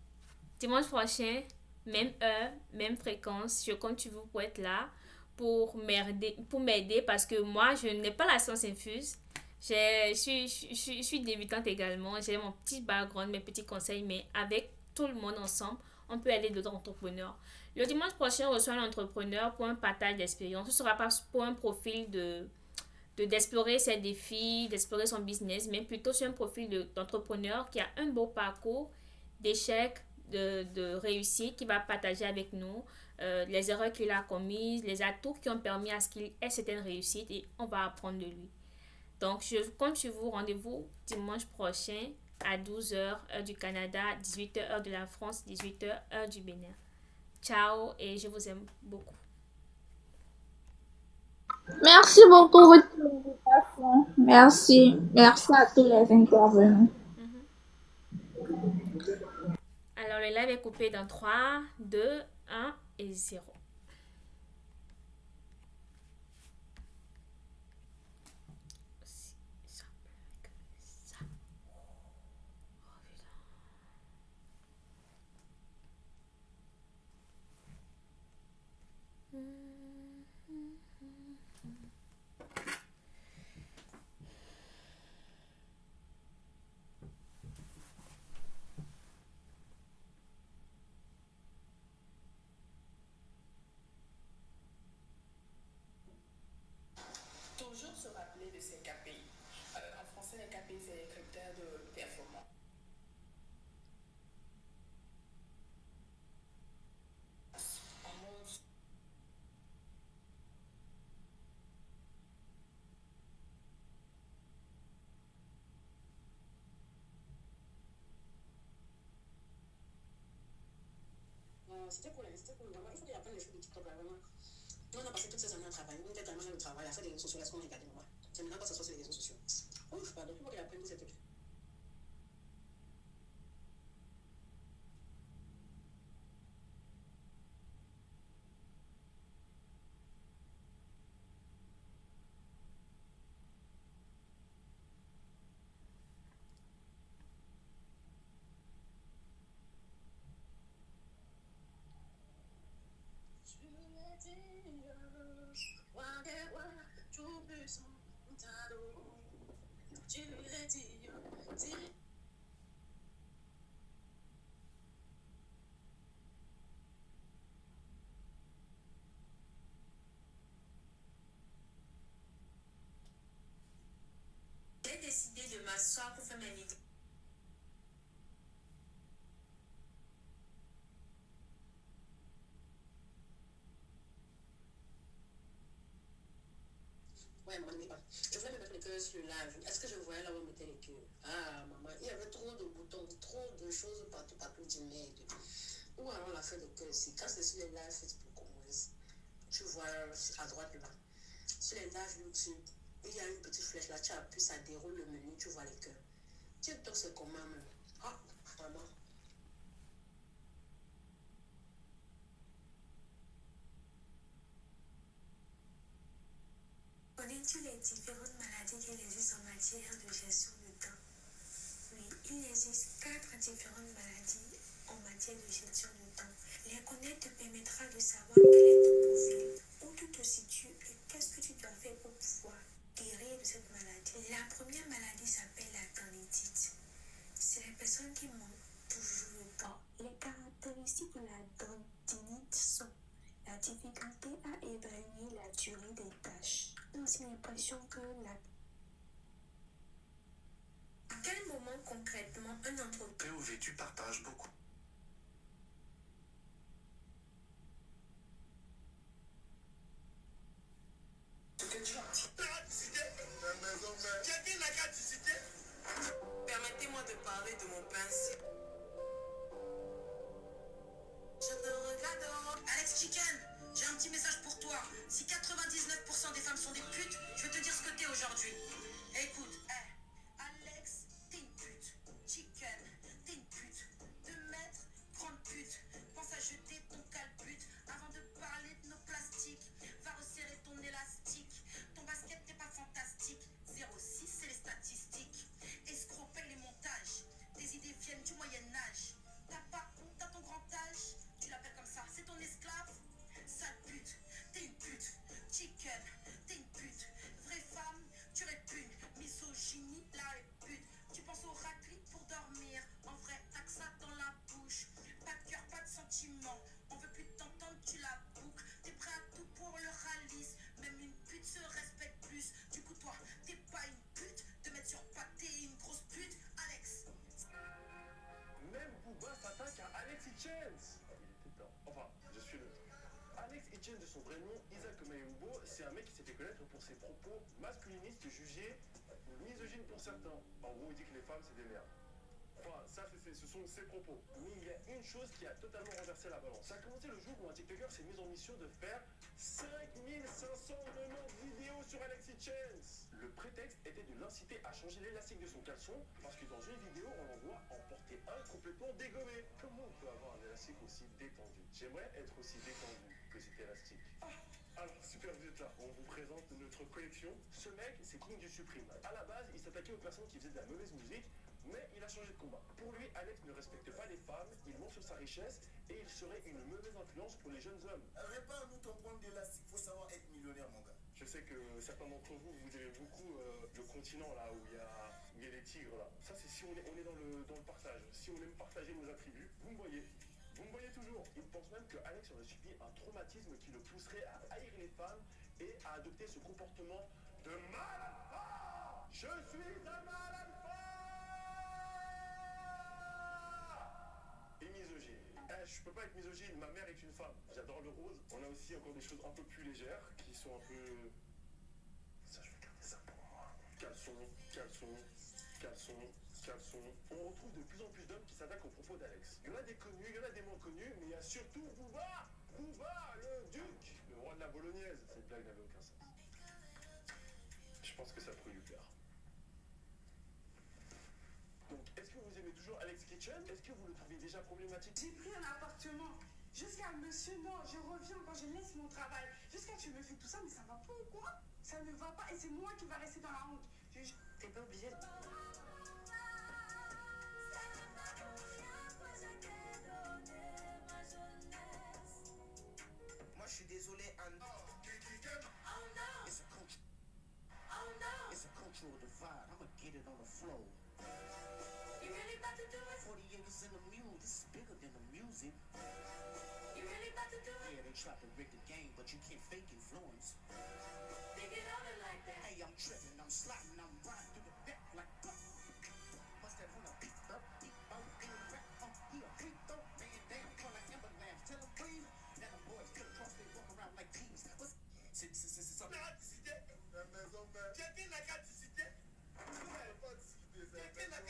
dimanche prochain, même heure, même fréquence. Je compte sur vous pour être là pour m'aider parce que moi, je n'ai pas la science infuse. Je suis débutante également. J'ai mon petit background, mes petits conseils, mais avec tout le monde ensemble, on peut aider d'autres entrepreneurs. Le dimanche prochain, on reçoit un entrepreneur pour un partage d'expérience. Ce ne sera pas pour un profil d'explorer ses défis, d'explorer son business, mais plutôt sur un profil d'entrepreneur qui a un beau parcours d'échecs, de réussite, qui va partager avec nous les erreurs qu'il a commises, les atouts qui ont permis à ce qu'il ait certaines réussites et on va apprendre de lui. Donc, je compte sur vous. Rendez-vous dimanche prochain à 12h, heure du Canada, 18h, heure de la France, 18h, heure du Bénin. Ciao et je vous aime beaucoup. Merci beaucoup pour votre invitation. Merci. Merci à tous les intervenants. Alors, le live est coupé dans 3, 2, 1 et 0. Toujours se rappeler de ces KPI. En français, les KPI, c'est les critères de performance. C'était cool, vraiment. Il faut qu'il apprenne les choses de TikTok, là, vraiment. Nous, on a passé toutes ces années à travailler. Nous, on était tellement dans le travail, à faire des réseaux sociaux, là, ce qu'on regardait, moi. C'est maintenant qu'on s'assoit sur les réseaux sociaux. Ouf, pardon, il faut qu'il apprenne tous ces trucs. J'ai décidé de m'asseoir pour faire mes vidéos. Ouais, mon ami, je voulais me mettre les queues sur le live. Est-ce que je voyais là où on mettait les queues? Ah, maman, il y avait trop de boutons, trop de choses partout, partout, d'emails. Ou alors la fin de cœur ici. Quand c'est sur les lives Facebook au moins, tu vois à droite là. Sur les lives YouTube, il y a une petite flèche là, tu appuies, ça déroule le menu, tu vois les cœurs. TikTok, c'est comment même? Ah, maman. Connais-tu les différentes maladies qui existent en matière de gestion du temps? Oui, il existe 4 différentes maladies en matière de gestion du temps. Les connaître te permettra de savoir quel est ton profil, où tu te situes et qu'est-ce que tu dois faire pour pouvoir guérir de cette maladie. La première maladie s'appelle la tendinite. C'est les personnes qui manquent toujours le temps. Les caractéristiques de la tendinite sont la difficulté à évaluer la durée des tâches. On a aussi l'impression que la... À quel moment concrètement un entrepreneur POV, tu partages beaucoup. Permettez-moi de parler de mon principe. Je te regarde. Alex Chicken, j'ai un petit message pour toi. Si 99% des femmes sont des putes, je vais te dire ce que t'es aujourd'hui. Écoute, Alex, t'es une pute. Chicken, t'es une pute. 2 mètres, grande pute. Pense à jeter ton calbut avant de parler de nos plastiques. Va resserrer ton élastique. Ton basket n'est pas fantastique. 06, c'est les statistiques. Escroc paye les montages. Tes idées viennent du Moyen-Âge. T'as pas honte à ton grand âge? Tu l'appelles comme ça, c'est ton esclave? Sale pute, t'es une pute. Chicken, t'es une pute. Vraie femme, tu répugnes. Misogynie, la répute. Tu penses au raclette pour dormir. En vrai, t'as que ça dans la bouche. Pas de cœur, pas de sentiment. On veut plus t'entendre, tu la boucles. T'es prêt à tout pour le ralice. Même une pute se respecte plus. Du coup, toi, t'es pas une pute. Te mettre sur pâté, une grosse pute. Alex. Même Booba s'attaque à Alex Hitchens. Il était temps. Enfin, je suis neutre. Alex Hitchens, de son vrai nom, Isaac Mayumbo, c'est un mec qui s'est fait connaître pour ses propos masculinistes jugés misogynes pour certains. En gros, il dit que les femmes, c'est des merdes. Enfin, ça, ce sont ses propos. Mais il y a une chose qui a totalement renversé la balance. Ça a commencé le jour où un TikToker s'est mis en mission de faire 5590 vidéos sur Alex Hitchens. Le prétexte était de l'inciter à changer l'élastique de son caleçon parce que dans une vidéo, on en voit en porter un complètement dégommé. Comment on peut avoir un élastique aussi détendu? J'aimerais être aussi détendu que cet élastique. Alors, super vite là, on vous présente notre collection. Ce mec, c'est King du Supreme. À la base, il s'attaquait aux personnes qui faisaient de la mauvaise musique, mais il a changé de combat. Pour lui, Alex ne respecte pas les femmes, il ment sur sa richesse et il serait une mauvaise influence pour les jeunes hommes. Répare-nous ton point d'élastique, faut savoir être millionnaire, mon gars. Je sais que certains d'entre vous, vous aimez beaucoup le continent là où il y a les tigres là. Ça, c'est si on est dans le partage. Si on aime partager nos attributs, vous me voyez. Vous me voyez toujours. Il pense même que Alex aurait subi un traumatisme qui le pousserait à haïr les femmes et à adopter ce comportement de malade fort. Je suis un malade fort. Et misogyne. Je peux pas être misogyne, ma mère est une femme. J'adore le rose. On a aussi encore des choses un peu plus légères qui sont un peu... Ça, je vais garder ça pour moi. Caleçon, caleçon, caleçon, caleçon. On retrouve de plus en plus d'hommes qui s'attaquent aux propos d'Alex. Il y en a des connus, il y en a des moins connus, mais il y a surtout Booba, le duc, le roi de la bolognaise. Cette blague n'avait aucun sens. Je pense que ça pourrait lui plaire. Donc, est-ce que vous aimez toujours Alex Kitchen? Est-ce que vous le trouvez déjà problématique? J'ai pris un appartement. Jusqu'à monsieur, non, je reviens quand je laisse mon travail. Jusqu'à tu me fais tout ça, mais ça va pas ou quoi? Ça ne va pas et c'est moi qui va rester dans la honte. T'es pas obligé de... Moi, je suis désolé, Anne. It's a cultural divide. I'ma get it on the floor. You really about to do it? 40 years in the mule. This is bigger than the music. You really about to do it? Yeah, they tried to rig the game, but you can't fake influence. Think it on it like that. Hey, I'm tripping, I'm sliding, I'm riding through the back like What's that when I beat up, in the rap, he a freak though, man down, call like ambulance, tell him please. Now the boys get across, they walk around like peas. C'est ça. La maison mère. Quelqu'un n'a qu'à discuter. Quelqu'un n'a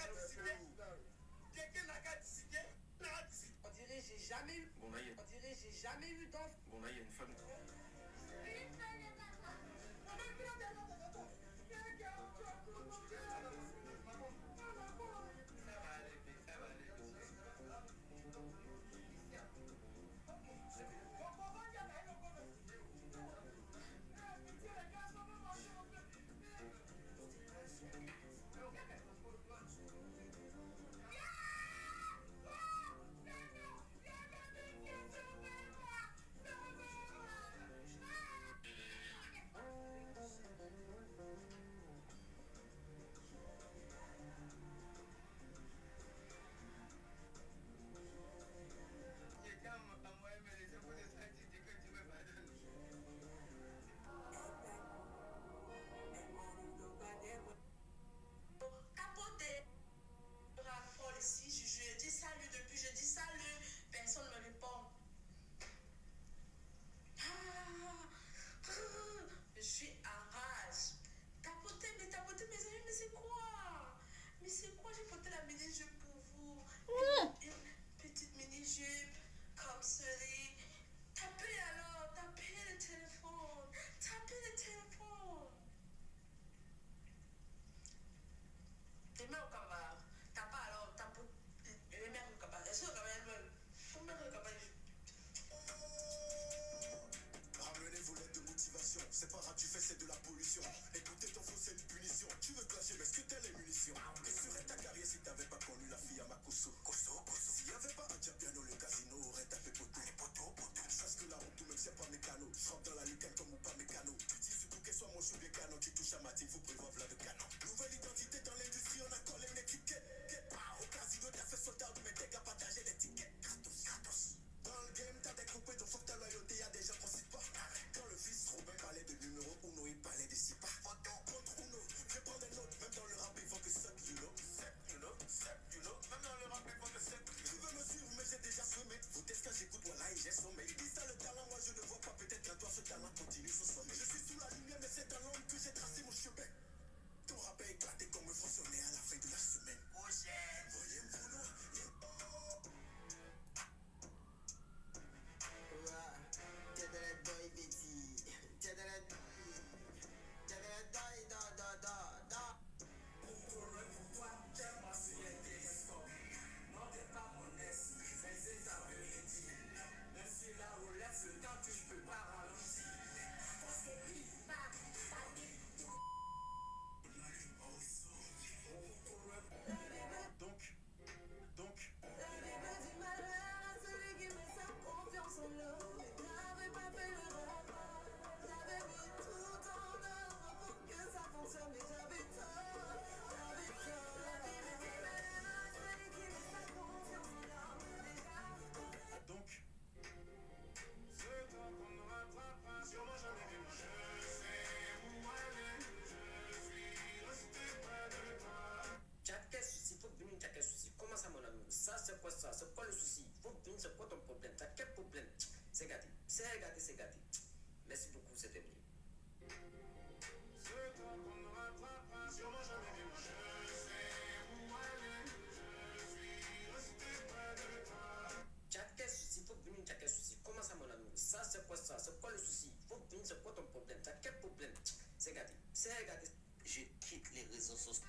jamais eu. Bon, là, il y a... On dirait j'ai jamais eu d'enfant. Bon, là, il y a une femme. Capoté. Rapport ici, je dis salut depuis, je dis salut, personne ne me répond. Je suis en rage. Tapoter mes amis, mais c'est quoi? Mais c'est quoi? J'ai porté la mini-jupe pour vous. Une petite mini-jupe comme ceci. Tapez alors, tapez le téléphone. Tapez le téléphone. Demain au cabas. Tape alors, tape. Demain au cabas. Est-ce que au cabas, combien de cabas? Ramenez-vous l'aide de motivation. C'est pas rare, tu fais, c'est de la pollution. Écoutez ton faux, c'est une punition. Tu veux clasher, mais est-ce que t'as les munitions? Que serait ta carrière si t'avais pas connu la fille à Makoso? S'il y avait pas un diapiano, le casino aurait tapé poteau. Parce que la route, même c'est pas mécano. Je rentre dans la lucarne comme ou pas mécano. Si surtout qu'elle soit mon chou bien canon, tu touches à ma team, vous prévoit là de canon. Nouvelle identité dans l'industrie, on a collé une étiquette. Au casino, t'as fait soldat, mais t'es qu'à partager les tickets. Gratos. Dans le game, t'as découpé, donc faut que ta loyauté, y'a des gens qu'on cite pas. Quand le fils Robin parlait de numéro Uno, il parlait de Sipa. Contre Uno, je prends des notes, même dans le rap, il faut que suck, you know. Même dans le rap, il faut que suck. Tu veux me suivre, mais j'ai déjà semé. Vous testez quand j'écoute, voilà, et j'ai sommé. Ils disent ça le talent, moi je ne vois pas, peut-être qu'un toi, ce talent continue son sommet. Je suis sous la lumière, mais c'est dans l'ombre que j'ai tracé mon chemin. Ton rap est éclaté comme un fonctionnaire à la fin de la semaine. Voyez mon nom. Donc, sûrement jamais vu. Je sais où aller, je suis resté près de toi. T'as quel souci? Faut venir, t'as quel souci? Comment ça, mon ami? Ça, c'est quoi ça? C'est quoi le souci? Faut venir, c'est quoi ton problème? T'as quel problème? C'est gâté. C'est gâté, c'est gâté. Merci beaucoup, c'était bien. C'est toi qu'on ne rattrapera sûrement jamais vu. Je sais où aller, je suis resté près de toi. T'as quel souci? Faut venir, t'as quel souci? Comment ça, mon ami? Ça, c'est quoi ça? C'est quoi le souci? Faut venir, c'est quoi ton problème? T'as quel problème? C'est gâté. C'est gâté. Je quitte les réseaux sociaux.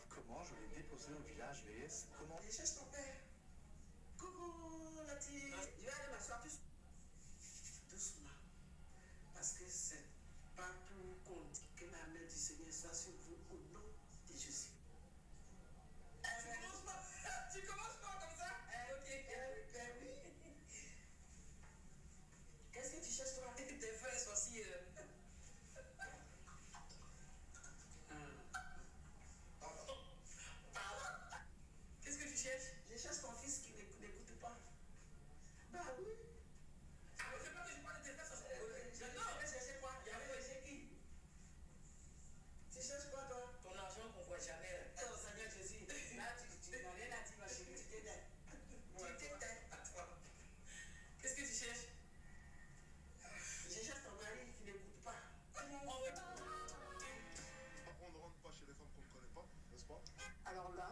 Comment je l'ai déposé au village VS? Comment? Je cherche ton père. Coucou, la petite. Je vais aller m'asseoir plus. Doucement. Parce que c'est pas pour qu'on dise que la main du Seigneur soit sur vous au nom de Jésus. Tu commences pas comme ça? Ok. Ben oui. Qu'est-ce que tu cherches toi? Tes frères sont si... Qu'est-ce que tu cherches? Je cherche ton fils qui n'écoute pas. Bah oui. Ah, mais c'est pas que je parle de tes frères, ça c'est... Non, mais chercher quoi? Il y avait cherché qui? Tu cherches quoi?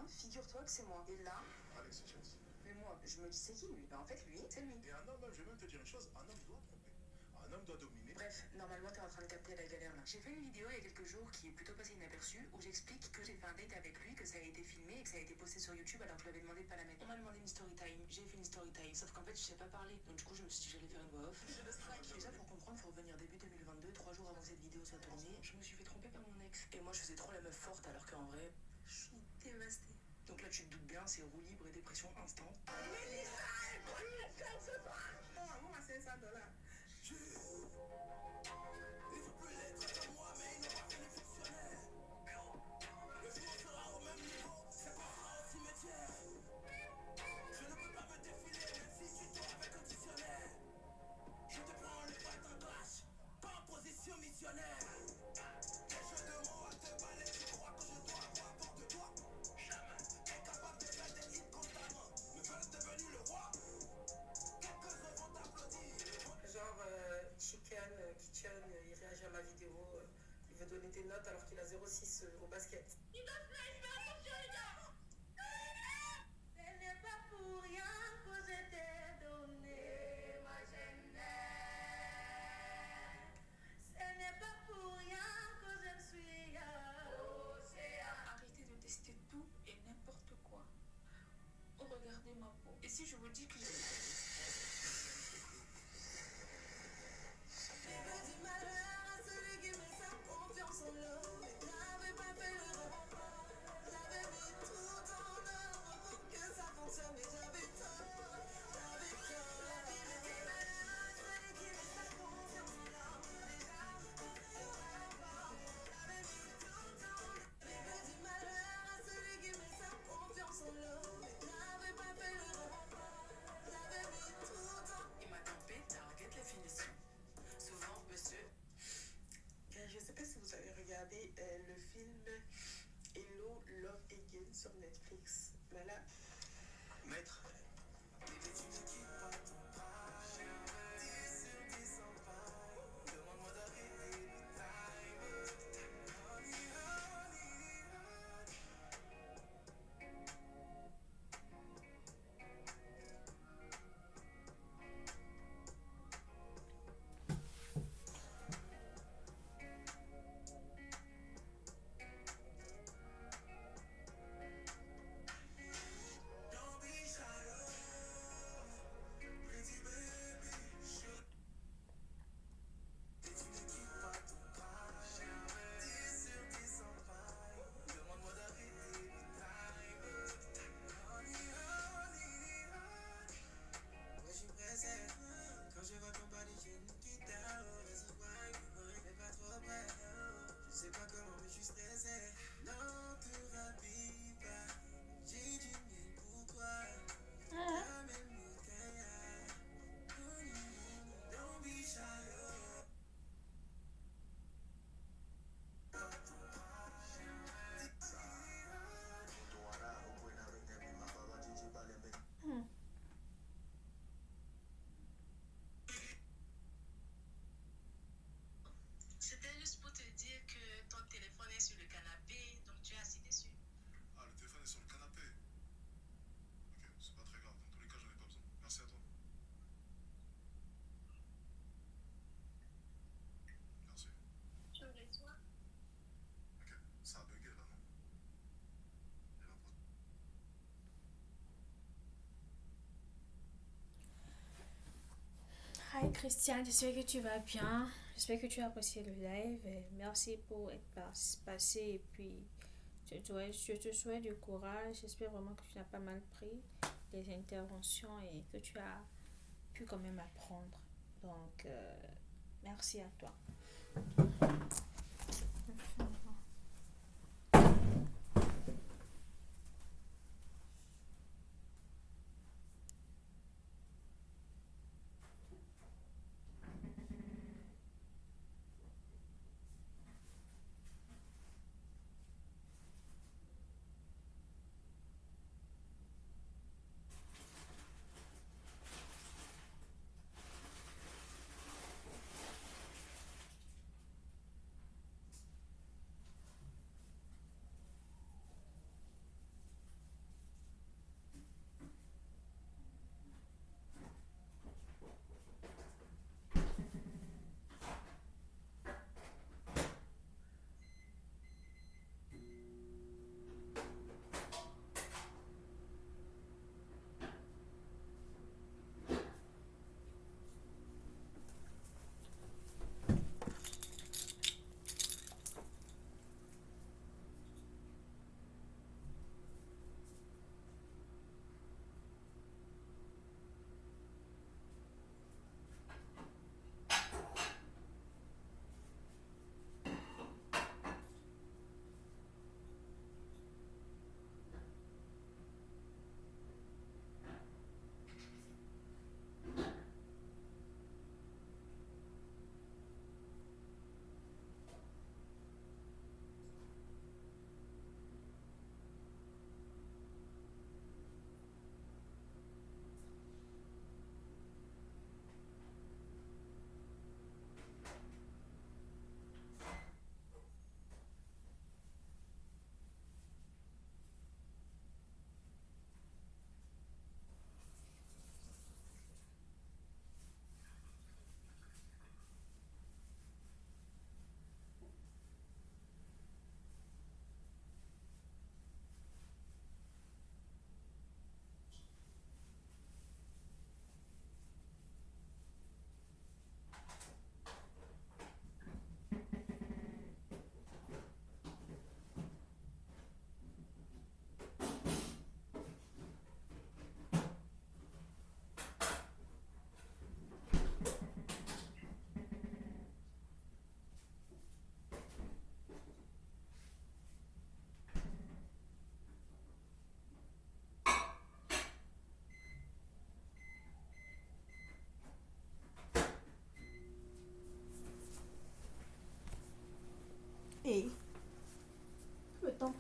figure-toi que c'est moi. Et là, Alex Hitchens. mais moi, je me dis c'est qui lui? Ben en fait lui, c'est lui. Et un homme, je vais même te dire une chose, un homme doit tromper. Un homme doit dominer. Bref, normalement t'es en train de capter la galère là. J'ai fait une vidéo il y a quelques jours qui est plutôt passée inaperçue où j'explique que j'ai fait un date avec lui, que ça a été filmé et que ça a été posté sur YouTube alors que je lui avais demandé de pas la mettre. On m'a demandé une story time, j'ai fait une story time, sauf qu'en fait je sais pas parler. Donc du coup je me suis dit j'allais faire une voix off. Je le strike. Déjà pour comprendre, faut revenir début 2022, 3 jours avant que cette vidéo soit tournée. Je me suis fait tromper par mon ex. Et moi je faisais trop la meuf forte alors qu'en vrai, je suis dévastée. Donc là tu te doutes bien, c'est roue libre et dépression instant. Mélissa, elle prend comme ce soir. Oh, moi c'est $5. Genre, Chicken, Kitchen, il réagit à ma vidéo, il veut donner des notes alors qu'il a 0,6 au basket. Il doit se plaire, fais attention les gars. Ce n'est pas pour rien que je t'ai donné ma jeunesse. Ce n'est pas pour rien que je suis à l'océan. Arrêtez de tester tout et n'importe quoi. Regardez ma peau. Et si je vous dis que j'ai... Du malheur à celui qui met sa confiance en l'homme. J'avais pas fait le rapport. J'avais mis tout en œuvre pour que ça fonctionne, mais j'avais tort. J'avais tort. La vie me dit malheur à celui qui met sa confiance en l'homme. J'avais fait le rapport. J'avais mis tout en œuvre. Du malheur à celui qui met sa confiance en l'homme. J'avais pas fait le rapport. J'avais mis tout en... Et ma tempête, target la finition. Souvent, monsieur. Je sais pas si vous avez regardé le film Hello Love Again sur Netflix. Mais là. Maître. C'était juste pour te dire que ton téléphone est sur le canapé, donc tu es assis dessus. Ah, le téléphone est sur le canapé. Ok, c'est pas très grave. Dans tous les cas, j'en ai pas besoin. Merci à toi. Merci. Tu reçois? Ok, ça a bugué là, non? Et là, Hi Christiane, j'espère que tu vas bien. J'espère que tu as apprécié le live. Et merci pour être passé. Et puis, je te souhaite du courage. J'espère vraiment que tu n'as pas mal pris les interventions et que tu as pu quand même apprendre. Donc, merci à toi.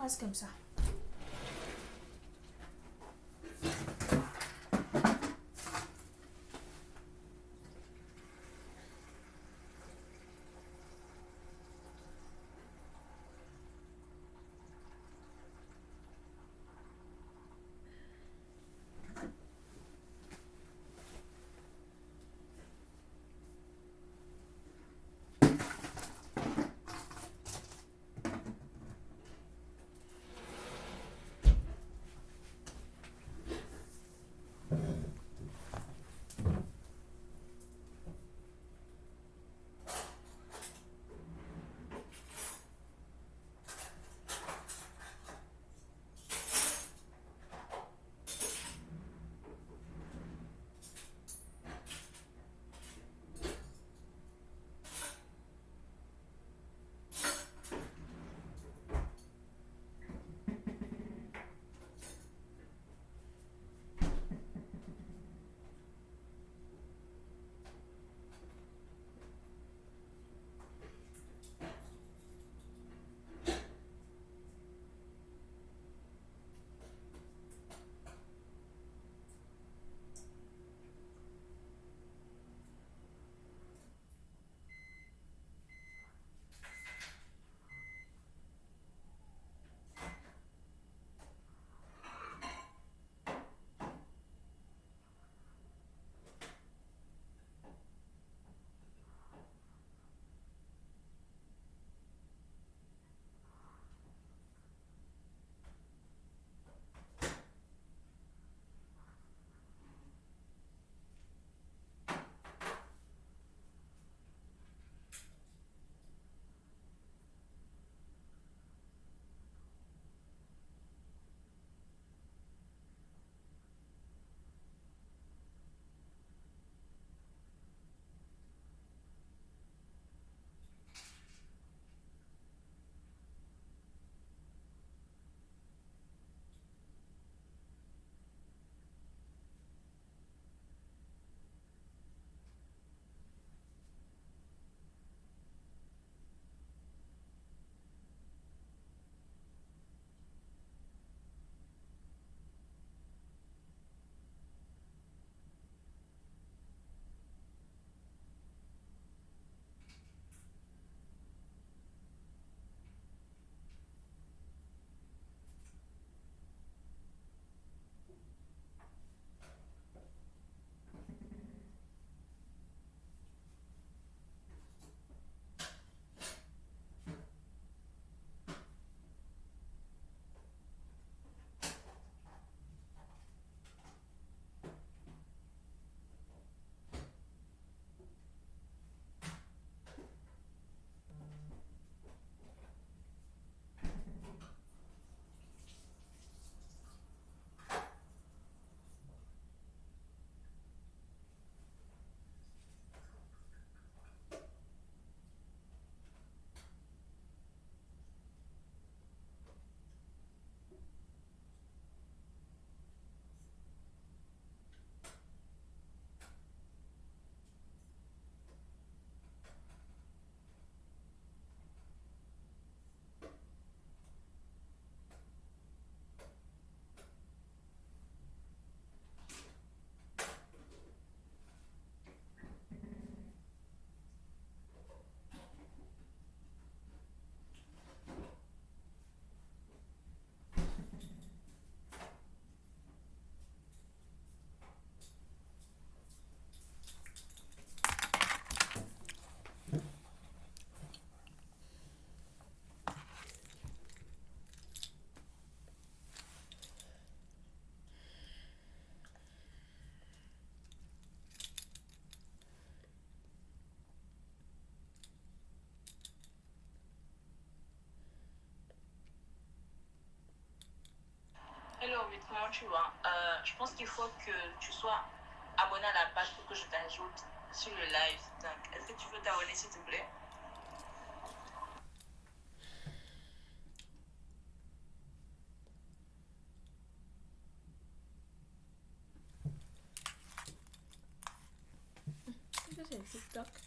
passe comme ça. Hello, oui, comment tu vas? Je pense qu'il faut que tu sois abonné à la page pour que je t'ajoute sur le live. Donc, est-ce que tu veux t'abonner, s'il te plaît? Ça, c'est TikTok.